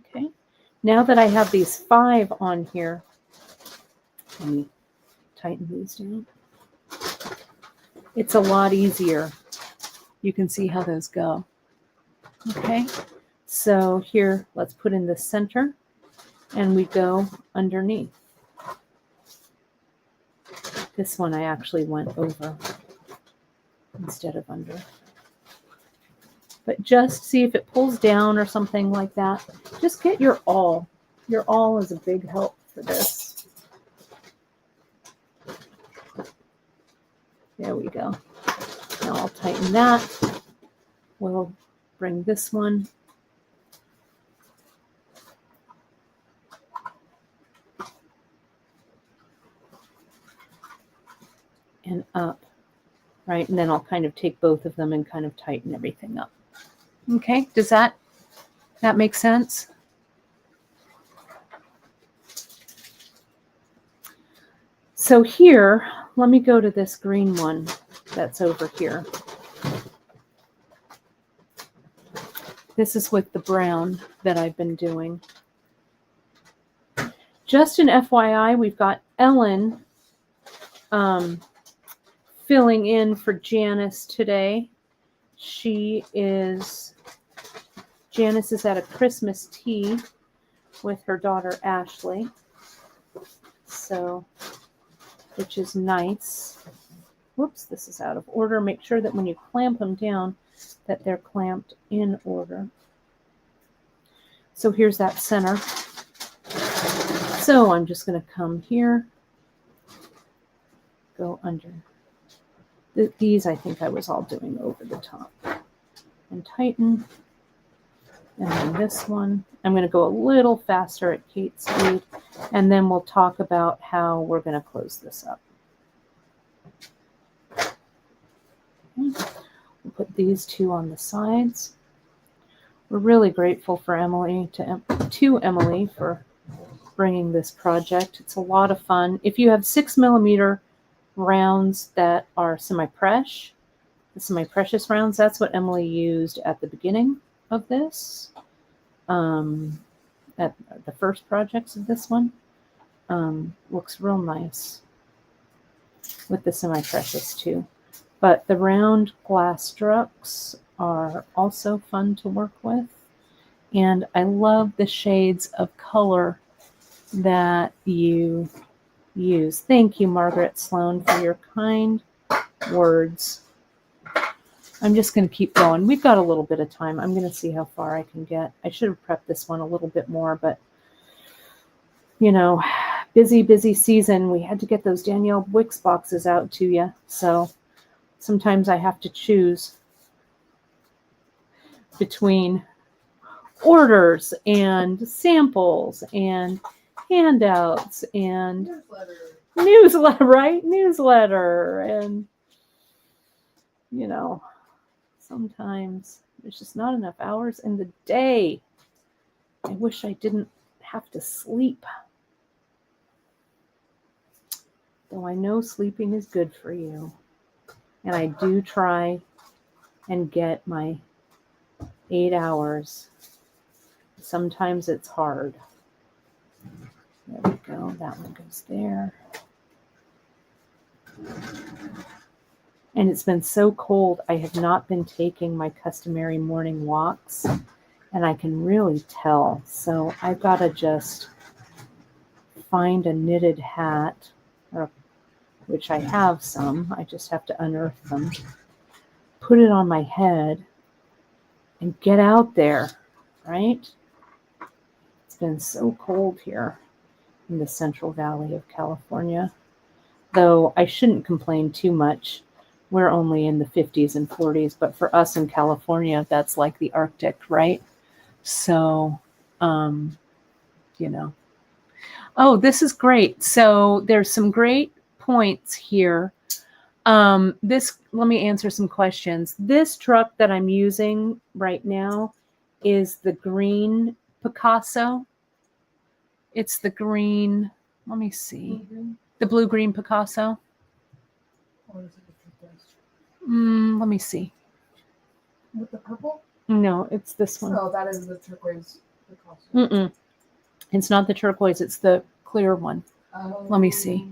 Okay, now that I have these 5 on here, let me tighten these down. It's a lot easier. You can see how those go. Okay, so here, let's put in the center, and we go underneath. This one I actually went over instead of under. But just see if it pulls down or something like that. Just get your awl. Your awl is a big help for this. There we go. Now I'll tighten that. We'll bring this one and up, right? And then I'll kind of take both of them and kind of tighten everything up. Okay, does that make sense? So here, let me go to this green one that's over here. This is with the brown that I've been doing. Just an FYI, we've got Ellen filling in for Janice today. Janice is at a Christmas tea with her daughter Ashley. So, which is nice. Whoops, this is out of order. Make sure that when you clamp them down, that they're clamped in order. So here's that center. So I'm just going to come here, go under. These I think I was all doing over the top. And tighten. And then this one, I'm going to go a little faster at Kate's speed, and then we'll talk about how we're going to close this up. Okay. We'll put these 2 on the sides. We're really grateful for Emily, to Emily for bringing this project. It's a lot of fun. If you have 6mm rounds that are semi-precious, the semi-precious rounds, that's what Emily used at the beginning of this, at the first projects of this one. Looks real nice with the semi-precious too. But the round glass structs are also fun to work with. And I love the shades of color that you use. Thank you, Margaret Sloan, for your kind words. I'm just going to keep going. We've got a little bit of time. I'm going to see how far I can get. I should have prepped this one a little bit more, but, you know, busy season. We had to get those Danielle Wicks boxes out to you. So sometimes I have to choose between orders and samples and handouts and newsletter, right? Newsletter. And, you know, sometimes there's just not enough hours in the day. I wish I didn't have to sleep. Though I know sleeping is good for you. And I do try and get my 8 hours. Sometimes it's hard. There we go. That one goes there. And it's been so cold, I have not been taking my customary morning walks, and I can really tell. So I've got to just find a knitted hat, which I have some. I just have to unearth them, put it on my head, and get out there, right? It's been so cold here in the Central Valley of California, though I shouldn't complain too much. We're only in the 50s and 40s, but for us in California, that's like the Arctic, right? So, you know. Oh, this is great. So there's some great points here. Let me answer some questions. This truck that I'm using right now is the green Picasso. It's the green, let me see, the blue-green Picasso. Or is it a turquoise? Let me see. With the purple? No, it's this one. Oh, that is the turquoise Picasso. It's not the turquoise. It's the clear one. Oh. Let me see.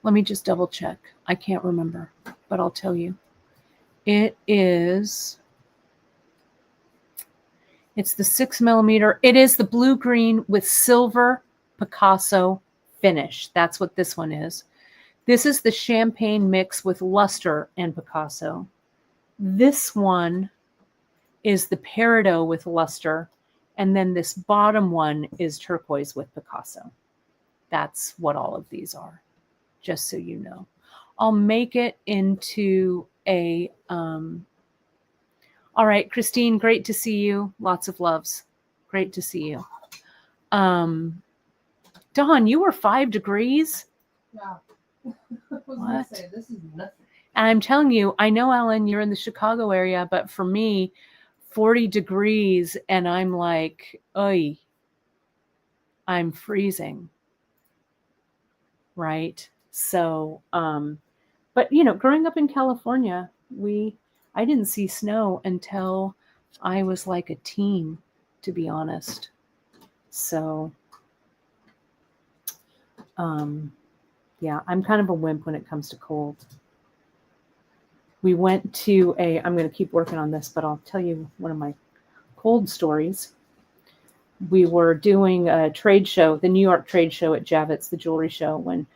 Let me just double check. I can't remember, but I'll tell you. It's the 6mm. It is the blue-green with silver Picasso finish. That's what this one is. This is the champagne mix with luster and Picasso. This one is the peridot with luster. And then this bottom one is turquoise with Picasso. That's what all of these are, just so you know. I'll make it into a, all right, Christine, great to see you. Lots of loves. Great to see you. Dawn, you were 5 degrees? Yeah. I was What? gonna say, this is nothing. And I'm telling you, I know, Ellen, you're in the Chicago area, but for me, 40 degrees, and I'm like, oy, I'm freezing. Right? So, but you know, growing up in California, I didn't see snow until I was like a teen, to be honest. So, yeah, I'm kind of a wimp when it comes to cold. We went to I'm going to keep working on this, but I'll tell you one of my cold stories. We were doing a trade show, the New York trade show at Javits, the jewelry show, when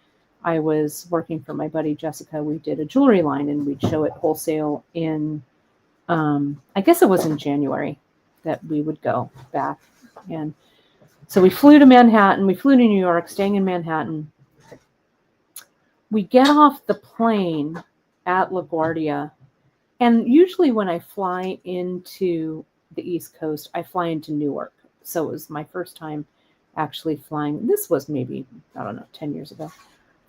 I was working for my buddy Jessica. We did a jewelry line and we'd show it wholesale in, I guess it was in January that we would go back. And so we flew to Manhattan, we flew to New York, staying in Manhattan. We get off the plane at LaGuardia. And usually when I fly into the East Coast, I fly into Newark. So it was my first time actually flying. This was maybe, I don't know, 10 years ago,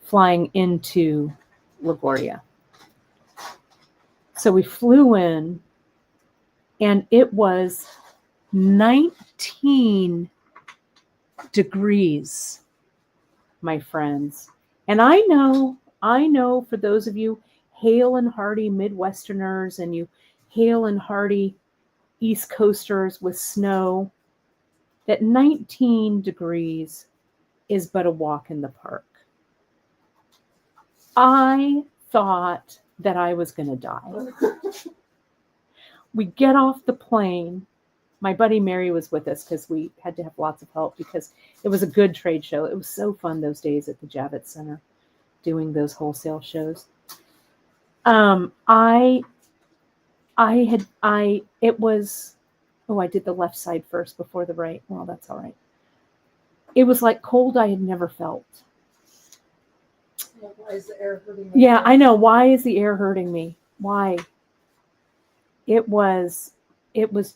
flying into LaGuardia. So we flew in and it was 19 degrees my friends. And I know for those of you hale and hearty Midwesterners and you hale and hearty East Coasters with snow, that 19 degrees is but a walk in the park. I thought that I was going to die. We get off the plane. My buddy Mary was with us because we had to have lots of help because it was a good trade show. It was so fun those days at the Javits Center doing those wholesale shows. I did the left side first before the right. Well, that's all right. It was like cold I had never felt. Why is the air hurting me? Yeah, I know. Why is the air hurting me? Why? It was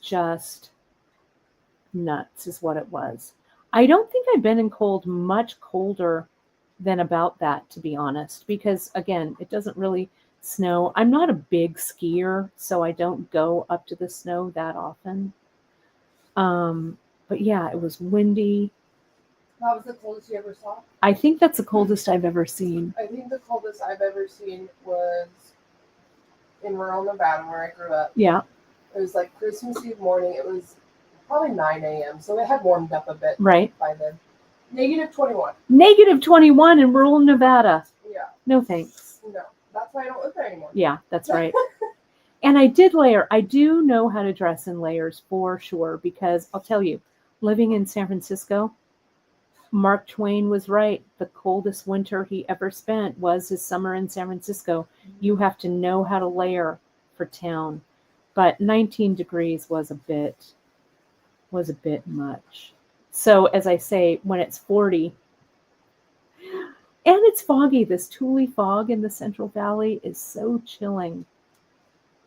just nuts is what it was. I don't think I've been in cold much colder than about that, to be honest, because again, it doesn't really snow. I'm not a big skier, so I don't go up to the snow that often. But yeah, it was windy. That was the coldest you ever saw? I think that's the coldest I've ever seen. I think the coldest I've ever seen was in rural Nevada where I grew up. Yeah. It was like Christmas Eve morning. It was probably 9 a.m. So it had warmed up a bit Right. by then. -21. -21 in rural Nevada. Yeah. No thanks. No. That's why I don't live there anymore. Yeah, that's right. And I did layer. I do know how to dress in layers for sure, because I'll tell you, living in San Francisco, Mark Twain was right. The coldest winter he ever spent was his summer in San Francisco. You have to know how to layer for town. But 19 degrees was a bit much. So as I say, when it's 40 and it's foggy, this Thule fog in the Central Valley is so chilling.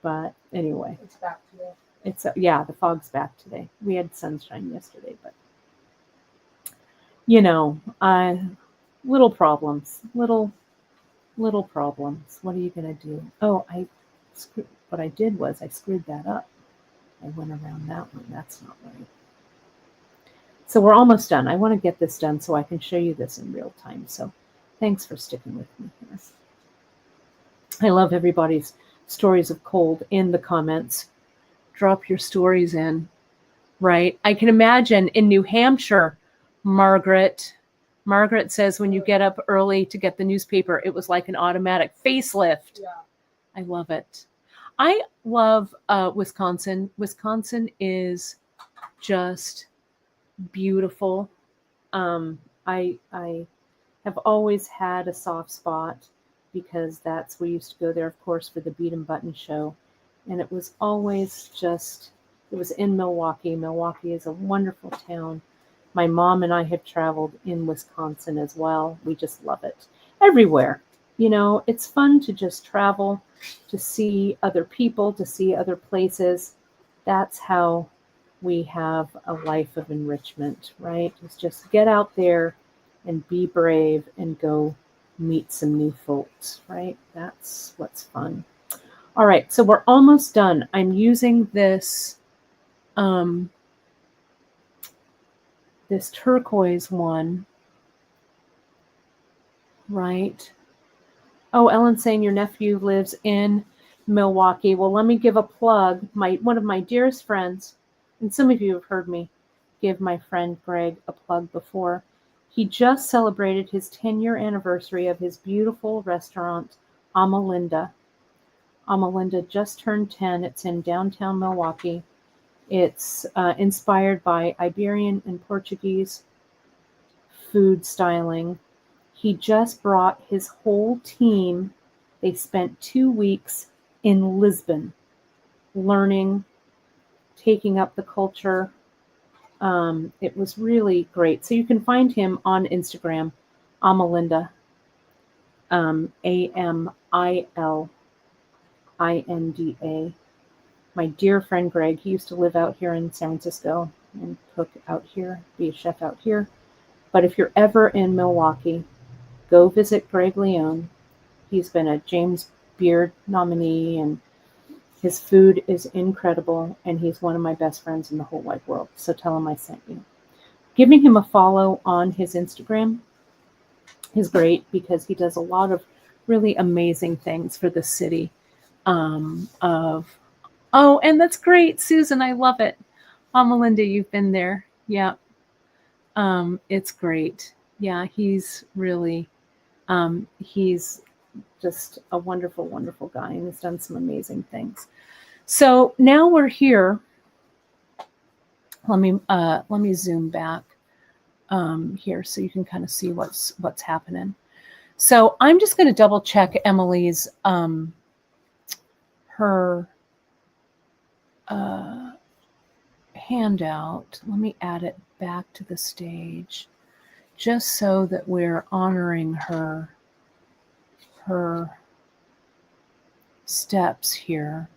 But anyway, It's back today. The fog's back today. We had sunshine yesterday, but little problems. What are you gonna do? Oh, what I did was I screwed that up. I went around that one. That's not right. So we're almost done. I want to get this done so I can show you this in real time. So thanks for sticking with me here. I love everybody's stories of cold in the comments. Drop your stories in, right? I can imagine in New Hampshire, Margaret says when you get up early to get the newspaper, it was like an automatic facelift. Yeah. I love it. I love Wisconsin. Wisconsin is just beautiful. I have always had a soft spot because we used to go there, of course, for the Beat 'em Button show. And it was always it was in Milwaukee. Milwaukee is a wonderful town. My mom and I have traveled in Wisconsin as well. We just love it. Everywhere. It's fun to just travel, to see other people, to see other places. That's how we have a life of enrichment, right? It's just get out there and be brave and go meet some new folks, right? That's what's fun. All right, so we're almost done. I'm using this this turquoise one, right? Oh, Ellen's saying your nephew lives in Milwaukee. Well, let me give a plug. One of my dearest friends, and some of you have heard me give my friend Greg a plug before. He just celebrated his 10-year anniversary of his beautiful restaurant, Amalinda. Amalinda just turned 10. It's in downtown Milwaukee. It's inspired by Iberian and Portuguese food styling. He just brought his whole team. They spent 2 weeks in Lisbon learning, taking up the culture. It was really great. So you can find him on Instagram, Amalinda, AMILINDA. My dear friend Greg, he used to live out here in San Francisco and cook out here, be a chef out here. But if you're ever in Milwaukee, go visit Greg Leone. He's been a James Beard nominee, and his food is incredible, and he's one of my best friends in the whole wide world. So tell him I sent you. Giving him a follow on his Instagram. He's great because he does a lot of really amazing things for the city. Of Oh, and that's great, Susan. I love it. Oh, Melinda, you've been there. Yeah. It's great. Yeah, he's really he's just a wonderful, wonderful guy and has done some amazing things. So now we're here. Let me zoom back here so you can kind of see what's happening. So I'm just going to double check Emily's her handout. Let me add it back to the stage just so that we're honoring her steps here.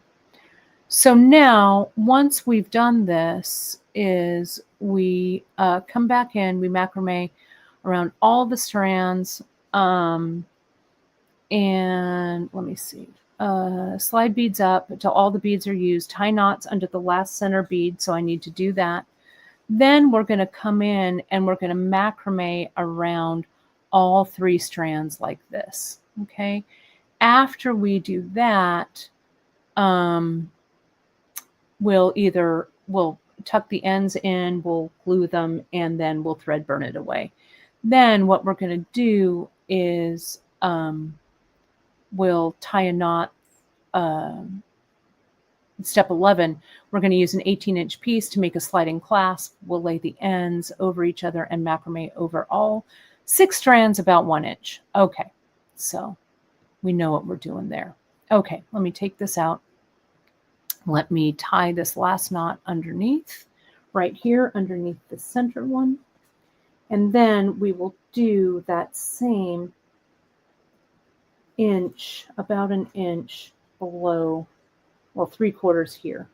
So now, once we've done this, is we come back in, we macrame around all the strands, and let me see, slide beads up until all the beads are used, tie knots under the last center bead, so I need to do that. Then we're going to come in and we're going to macrame around all 3 strands like this, okay? After we do that, we'll tuck the ends in, we'll glue them, and then we'll thread burn it away. Then what we're going to do is we'll tie a knot. Step 11, we're going to use an 18-inch piece to make a sliding clasp. We'll lay the ends over each other and macrame over all 6 strands about 1 inch. Okay, so we know what we're doing there. Okay, let me take this out. Let me tie this last knot underneath, right here underneath the center one. And then we will do that same inch, about an inch below, well, 3/4 here,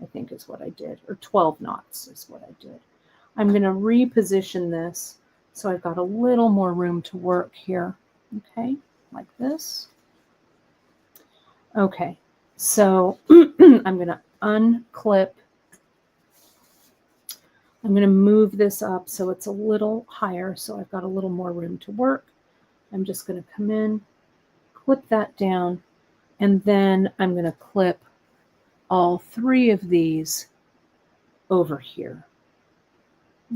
I think is what I did, or 12 knots is what I did. I'm going to reposition this so I've got a little more room to work here. Okay, like this. Okay, so I'm going to unclip. I'm going to move this up so it's a little higher, so I've got a little more room to work. I'm just going to come in, clip that down, and then I'm going to clip all 3 of these over here.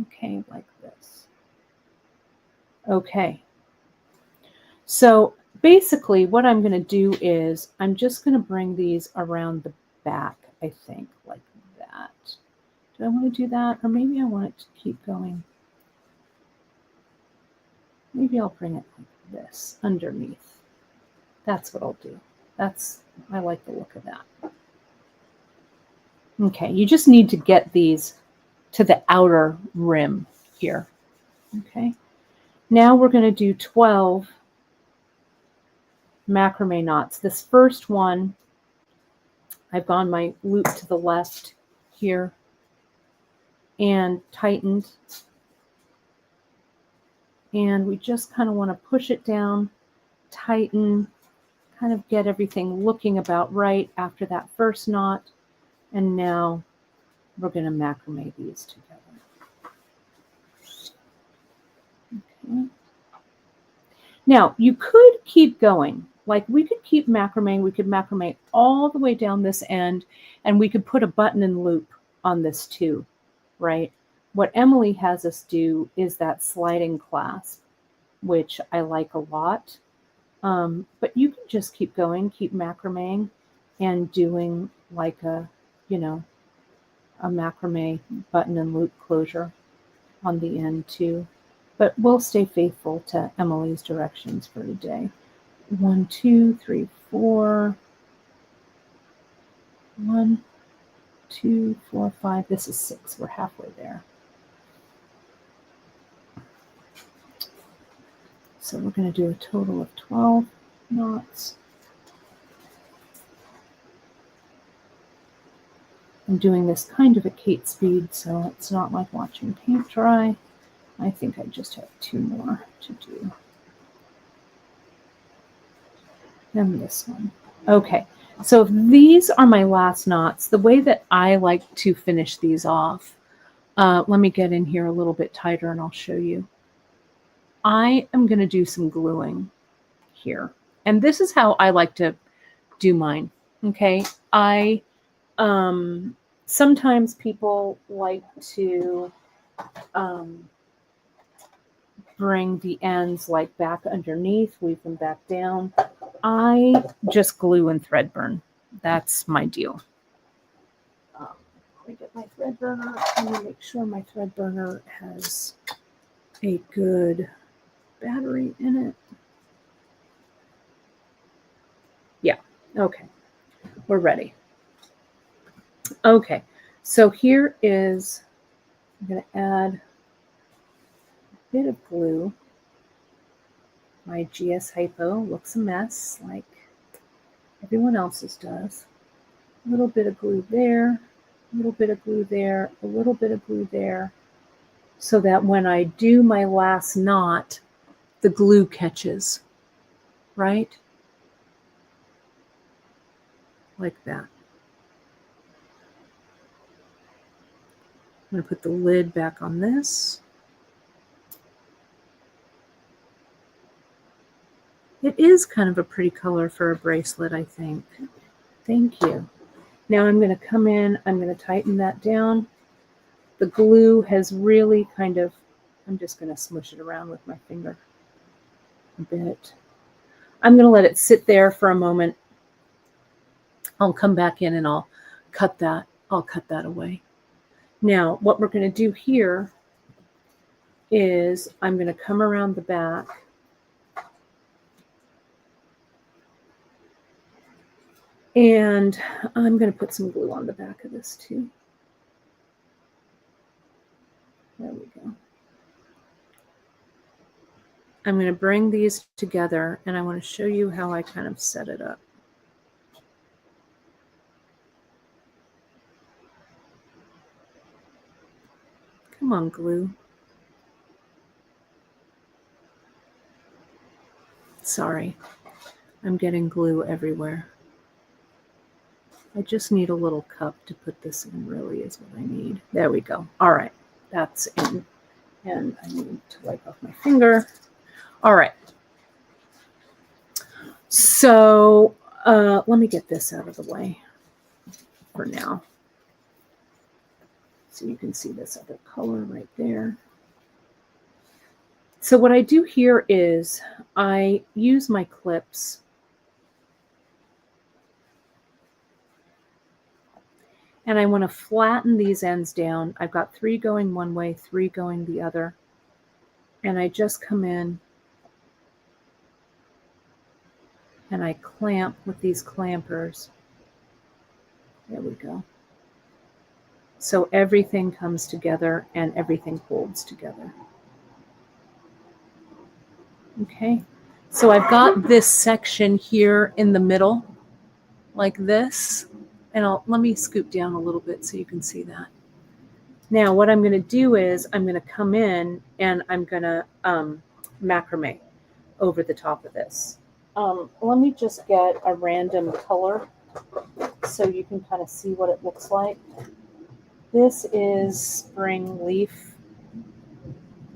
Okay, like this. Okay. So basically what I'm going to do is I'm just going to bring these around the back, I think, like that. Do I want to do that? Or maybe I want it to keep going. Maybe I'll bring it like this underneath. That's what I'll do. I like the look of that. Okay, you just need to get these to the outer rim here. Okay, now we're going to do 12 macrame knots. This first one, I've gone my loop to the left here and tightened. And we just kind of want to push it down, tighten, kind of get everything looking about right after that first knot. And now we're going to macrame these together. Okay. Now, you could keep going. Like we could keep macrameing. We could macrame all the way down this end, and we could put a button and loop on this too, right? What Emily has us do is that sliding clasp, which I like a lot. But you can just keep going, keep macrameing, and doing like a macrame button and loop closure on the end too. But we'll stay faithful to Emily's directions for today. 1, 2, 3, 4. 1, 2, 4, 5. This is 6. We're halfway there. So we're going to do a total of 12 knots. I'm doing this kind of at Kate speed, so it's not like watching paint dry. I think I just have 2 more to do. And this one. Okay, so if these are my last knots, the way that I like to finish these off, let me get in here a little bit tighter and I'll show you. I am going to do some gluing here. And this is how I like to do mine. Okay. Sometimes people like to bring the ends like back underneath, weave them back down. I just glue and thread burn. That's my deal. Let me get my thread burner. I'm going to make sure my thread burner has a good battery in it. Yeah, okay. We're ready. Okay, so here is, I'm going to add a bit of glue. My GS Hypo looks a mess like everyone else's does. A little bit of glue there, a little bit of glue there, a little bit of glue there, so that when I do my last knot, the glue catches, right? Like that. I'm going to put the lid back on this. It is kind of a pretty color for a bracelet, I think. Thank you. Now I'm going to come in, I'm going to tighten that down. The glue has really kind of, I'm just going to smush it around with my finger a bit. I'm going to let it sit there for a moment. I'll come back in and I'll cut that away. Now, what we're going to do here is I'm going to come around the back and I'm going to put some glue on the back of this too. There we go. I'm going to bring these together and I want to show you how I kind of set it up. Come on, glue. Sorry, I'm getting glue everywhere. I just need a little cup to put this in, really is what I need. There we go. All right, that's in. And I need to wipe off my finger. All right. So let me get this out of the way for now. So you can see this other color right there. So what I do here is I use my clips and I want to flatten these ends down. I've got 3 going one way, 3 going the other. And I just come in and I clamp with these clampers. There we go. So everything comes together and everything holds together. Okay, so I've got this section here in the middle, like this, and let me scoot down a little bit so you can see that. Now what I'm going to do is I'm going to come in and I'm going to macrame over the top of this. Let me just get a random color so you can kind of see what it looks like. This is spring leaf.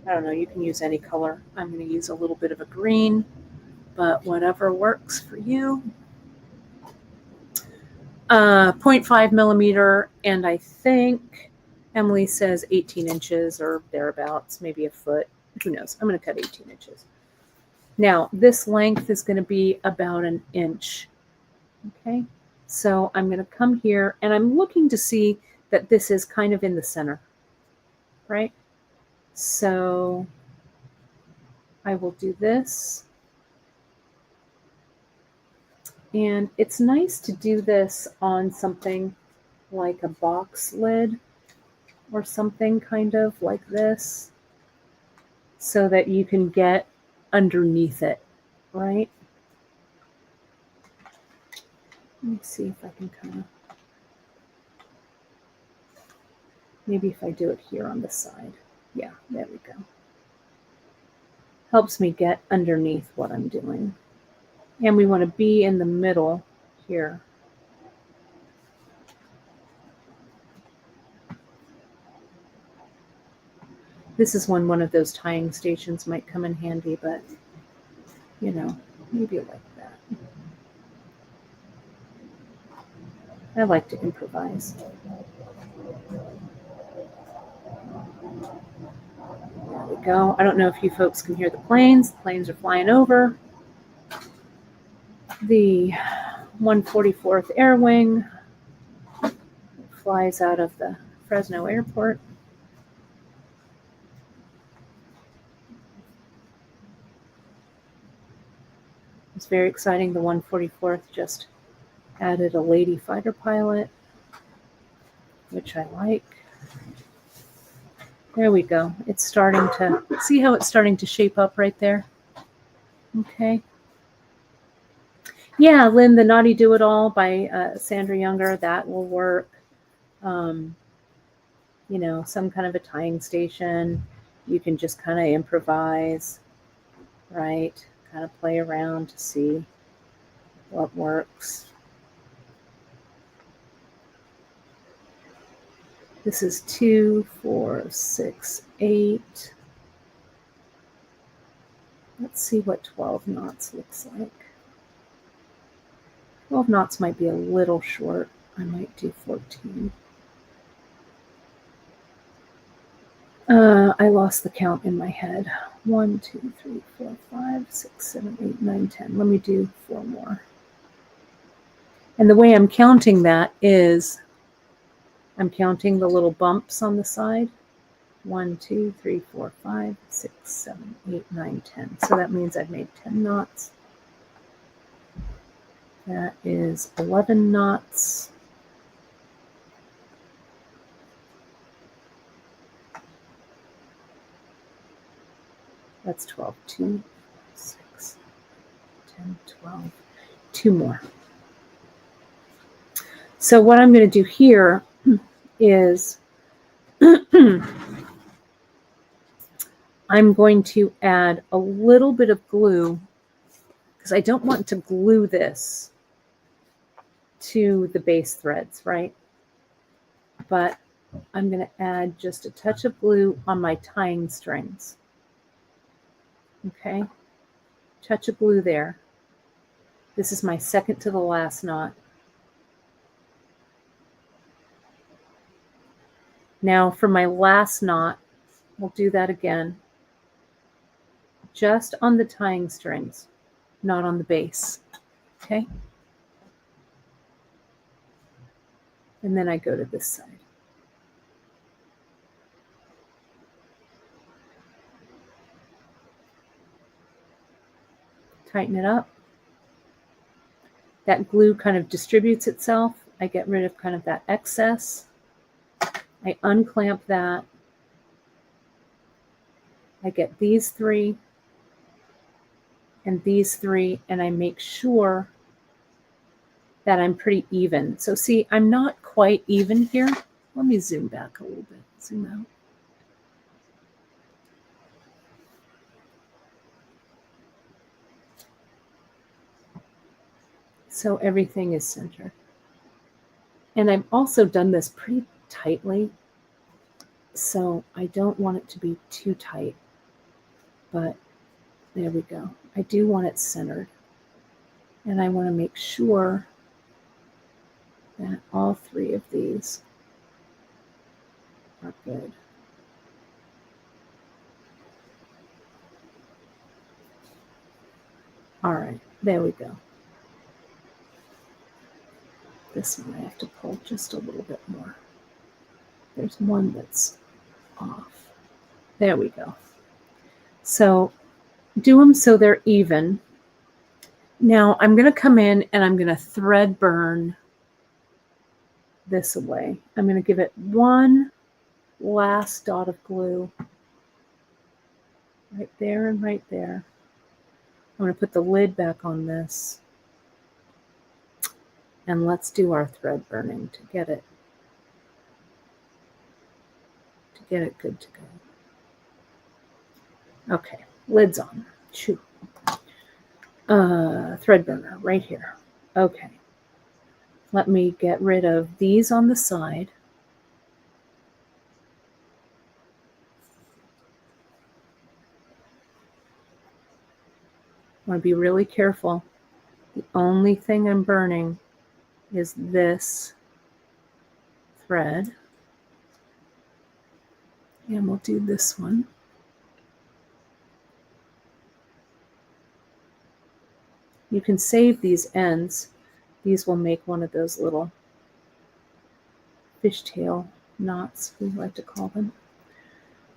I don't know, you can use any color. I'm going to use a little bit of a green, but whatever works for you. 0.5 millimeter, and I think Emily says 18 inches or thereabouts, maybe a foot. Who knows? I'm going to cut 18 inches. Now, this length is going to be about 1 inch. Okay, so I'm going to come here, and I'm looking to see that this is kind of in the center, right? So I will do this. And it's nice to do this on something like a box lid or something kind of like this so that you can get underneath it, right? Let me see if I can kind of, maybe if I do it here on the side. Yeah, there we go. Helps me get underneath what I'm doing. And we want to be in the middle here. This is when one of those tying stations might come in handy, but you know, maybe like that. I like to improvise. There we go. I don't know if you folks can hear the planes. The planes are flying over. The 144th Air Wing flies out of the Fresno airport. It's very exciting. The 144th just added a lady fighter pilot, which I like. There we go. It's starting to, see how it's starting to shape up right there? Okay. Yeah, Lynn, the Naughty Do-It-All by Sandra Younger, that will work. You know, some kind of a tying station. You can just kind of improvise, right? Kind of play around to see what works. This is 2, 4, 6, 8. Let's see what 12 knots looks like. 12 knots might be a little short. I might do 14. I lost the count in my head. 1, 2, 3, 4, 5, 6, 7, 8, 9, 10. Let me do 4 more. And the way I'm counting that is I'm counting the little bumps on the side. 1, 2, 3, 4, 5, 6, 7, 8, 9, 10. So that means I've made 10 knots. That is 11 knots. That's 12. 2, 6, 10, 12. 2 more. So what I'm going to do here is I'm going to add a little bit of glue because I don't want to glue this to the base threads, right? But I'm going to add just a touch of glue on my tying strings. Okay, touch of glue there. This is my second to the last knot. Now for my last knot, we'll do that again. Just on the tying strings, not on the base. Okay? And then I go to this side. Tighten it up. That glue kind of distributes itself. I get rid of kind of that excess. I unclamp that. I get these 3 and these 3, and I make sure that I'm pretty even. So see, I'm not quite even here. Let me zoom back a little bit. Zoom out. So everything is centered. And I've also done this pretty tightly, so I don't want it to be too tight, but there we go. I do want it centered, and I want to make sure that all 3 of these are good. All right, there we go. This one I have to pull just a little bit more. There's one that's off. There we go. So do them so they're even. Now I'm going to come in and I'm going to thread burn this away. I'm going to give it one last dot of glue right there and right there. I'm going to put the lid back on this. And let's do our thread burning to get it good to go. Okay, lid's on. Shoo. Thread burner right here. Okay. Let me get rid of these on the side. want to be really careful. The only thing I'm burning is this thread. And we'll do this one. You can save these ends. These will make one of those little fishtail knots, we like to call them.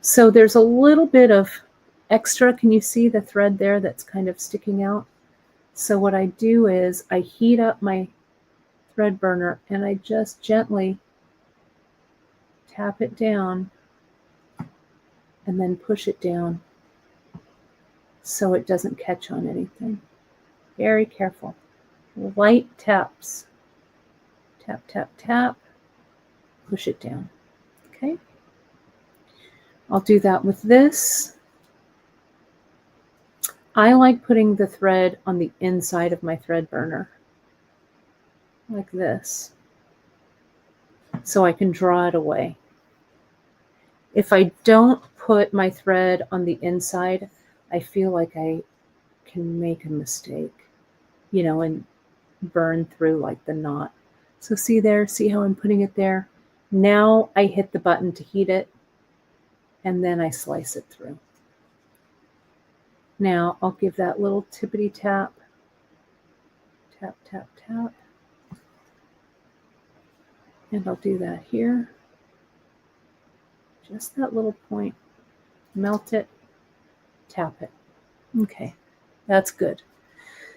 So there's a little bit of extra. Can you see the thread there that's kind of sticking out? So what I do is I heat up my thread burner and I just gently tap it down and then push it down so it doesn't catch on anything. Very careful. Light taps. Tap, tap, tap. Push it down. Okay. I'll do that with this. I like putting the thread on the inside of my thread burner, like this, so I can draw it away. If I don't put my thread on the inside, I feel like I can make a mistake, you know, and burn through like the knot. So see there, see how I'm putting it there? Now I hit the button to heat it, and then I slice it through. Now I'll give that little tippity tap, tap, tap, tap. And I'll do that here. Just that little point. Melt it, tap it. Okay, that's good.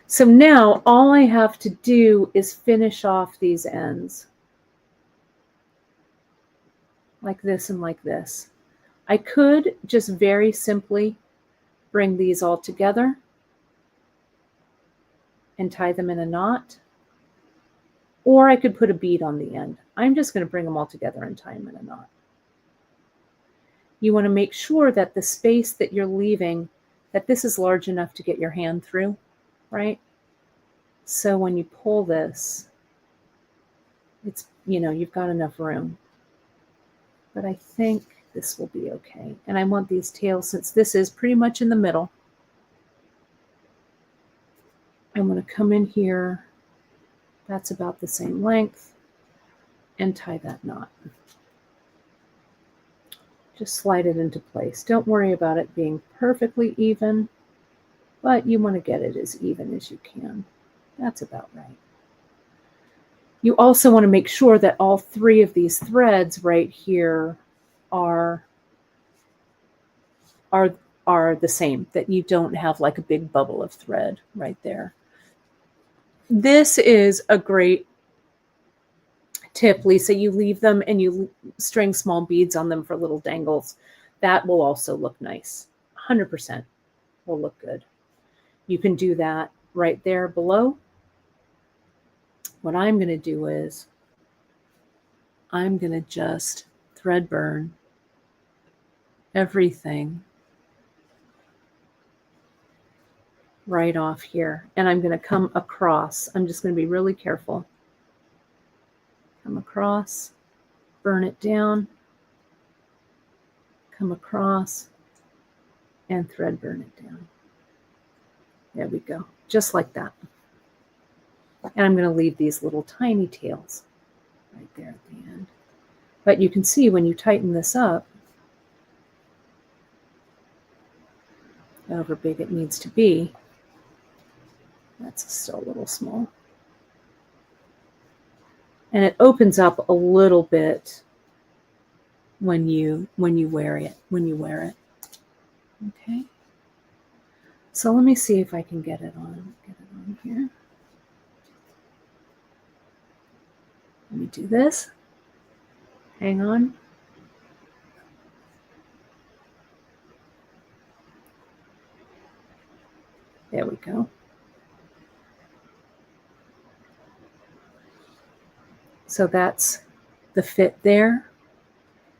So now all I have to do is finish off these ends. Like this and like this. I could just very simply bring these all together and tie them in a knot, or I could put a bead on the end. I'm just going to bring them all together and tie them in a knot. You want to make sure that the space that you're leaving, that this is large enough to get your hand through, right? So when you pull this, it's, you know, you've got enough room. But I think this will be okay. And I want these tails, since this is pretty much in the middle, I'm going to come in here, that's about the same length, and tie that knot. Just slide it into place. Don't worry about it being perfectly even, but you want to get it as even as you can. That's about right. You also want to make sure that all three of these threads right here are the same, that you don't have like a big bubble of thread right there. This is a great tip, Lisa. You leave them and you string small beads on them for little dangles. That will also look nice. 100% will look good. You can do that right there below. What I'm going to do is I'm going to just thread burn everything right off here. And I'm going to come across. I'm just going to be really careful. Come across, burn it down, come across, and thread burn it down. There we go. Just like that. And I'm going to leave these little tiny tails right there at the end. But you can see when you tighten this up, however big it needs to be, that's still a little small. And it opens up a little bit when you wear it. Okay. So let me see if I can get it on here. Let me do this. Hang on. There we go. So that's the fit there.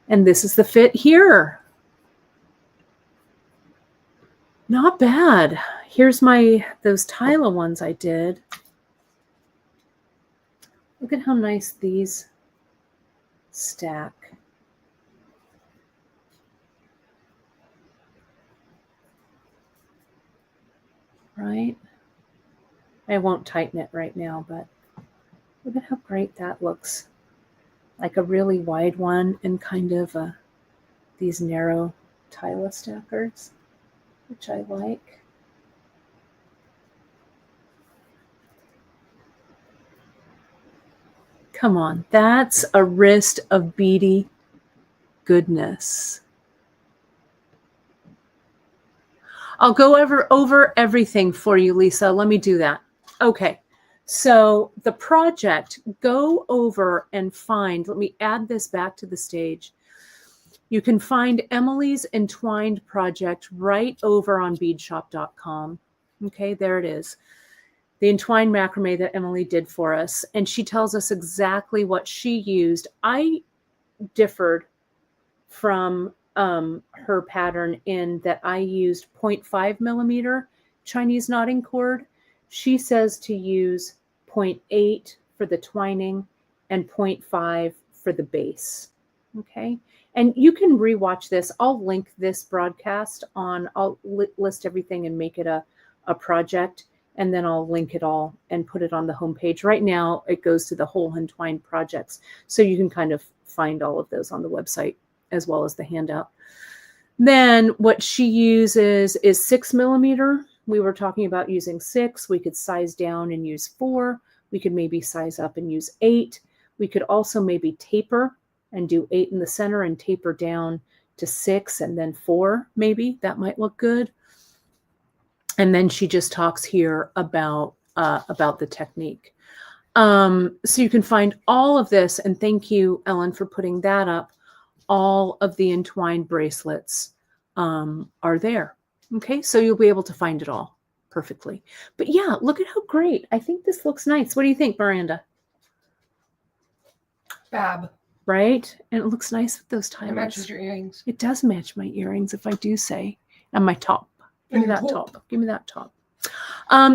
And this is the fit here. Not bad. Here's those Tyla ones I did. Look at how nice these stack. right? I won't tighten it right now, but look at how great that looks. Like a really wide one and kind of these narrow tile stackers, which I like. Come on, that's a wrist of beady goodness. I'll go over everything for you, Lisa. Let me do that. Okay. So the project, go over and find, let me add this back to the stage. You can find Emily's Entwined project right over on beadshop.com. Okay, there it is. The Entwined macrame that Emily did for us. And she tells us exactly what she used. I differed from her pattern in that I used 0.5 millimeter Chinese knotting cord. She says to use 0.8 for the twining and 0.5 for the base. Okay. And you can rewatch this. I'll link this broadcast on, I'll list everything and make it a project. And then I'll link it all and put it on the homepage. Right now, it goes to the whole Entwined projects. So you can kind of find all of those on the website as well as the handout. Then what she uses is 6 millimeter. We were talking about using 6. We could size down and use 4. We could maybe size up and use 8. We could also maybe taper and do 8 in the center and taper down to 6 and then 4 maybe. That might look good. And then she just talks here about the technique. So you can find all of this, and thank you, Ellen, for putting that up. All of the Entwined bracelets are there. Okay, so you'll be able to find it all perfectly. But yeah, look at how great. I think this looks nice. What do you think, Miranda? Fab. Right? And it looks nice with those ties. It matches your earrings. It does match my earrings, if I do say. And my top. Give me that top. Give me that top.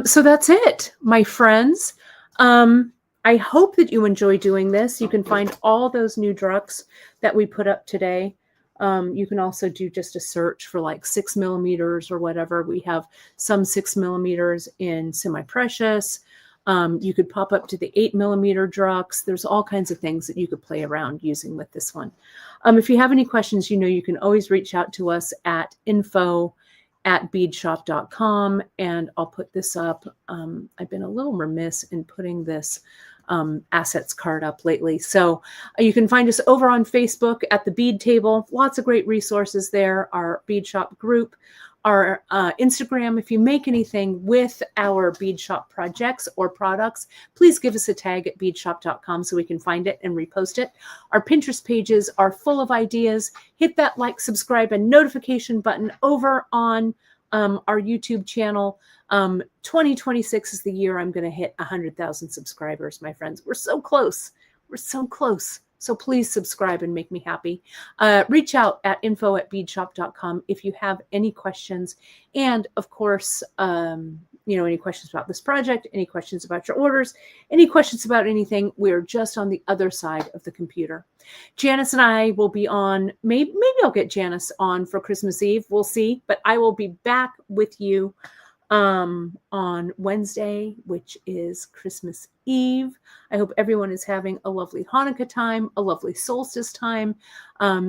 So that's it, my friends. I hope that you enjoy doing this. You can find all those new drucks that we put up today. You can also do just a search for like 6 millimeters or whatever. We have some 6 millimeters in semi-precious. You could pop up to the 8 millimeter drucks. There's all kinds of things that you could play around using with this one. If you have any questions, you can always reach out to us at info@beadshop.com, and I'll put this up. I've been a little remiss in putting this assets card up lately. So you can find us over on Facebook at the Bead Table. Lots of great resources there. Our Bead Shop group, our Instagram. If you make anything with our Bead Shop projects or products, please give us a tag at beadshop.com so we can find it and repost it. Our Pinterest pages are full of ideas. Hit that like, subscribe, and notification button over on our YouTube channel. 2026 is the year I'm going to hit 100,000 subscribers, my friends. We're so close. We're so close. So please subscribe and make me happy. Reach out at info@beadshop.com if you have any questions. And of course, any questions about this project, any questions about your orders, any questions about anything, we're just on the other side of the computer. Janice and I will be on, maybe I'll get Janice on for Christmas Eve. We'll see. But I will be back with you on Wednesday, which is Christmas Eve. I hope everyone is having a lovely Hanukkah time, a lovely solstice time,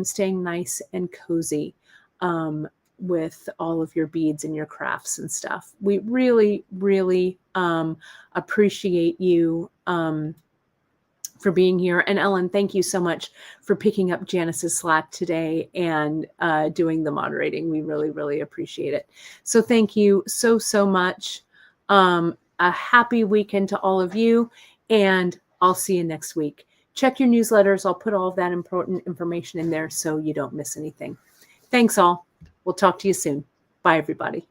staying nice and cozy with all of your beads and your crafts and stuff. We really, really appreciate you for being here. And Ellen, thank you so much for picking up Janice's slack today and doing the moderating. We really, really appreciate it. So thank you so, so much. A happy weekend to all of you, and I'll see you next week. Check your newsletters. I'll put all of that important information in there so you don't miss anything. Thanks all. We'll talk to you soon. Bye, everybody.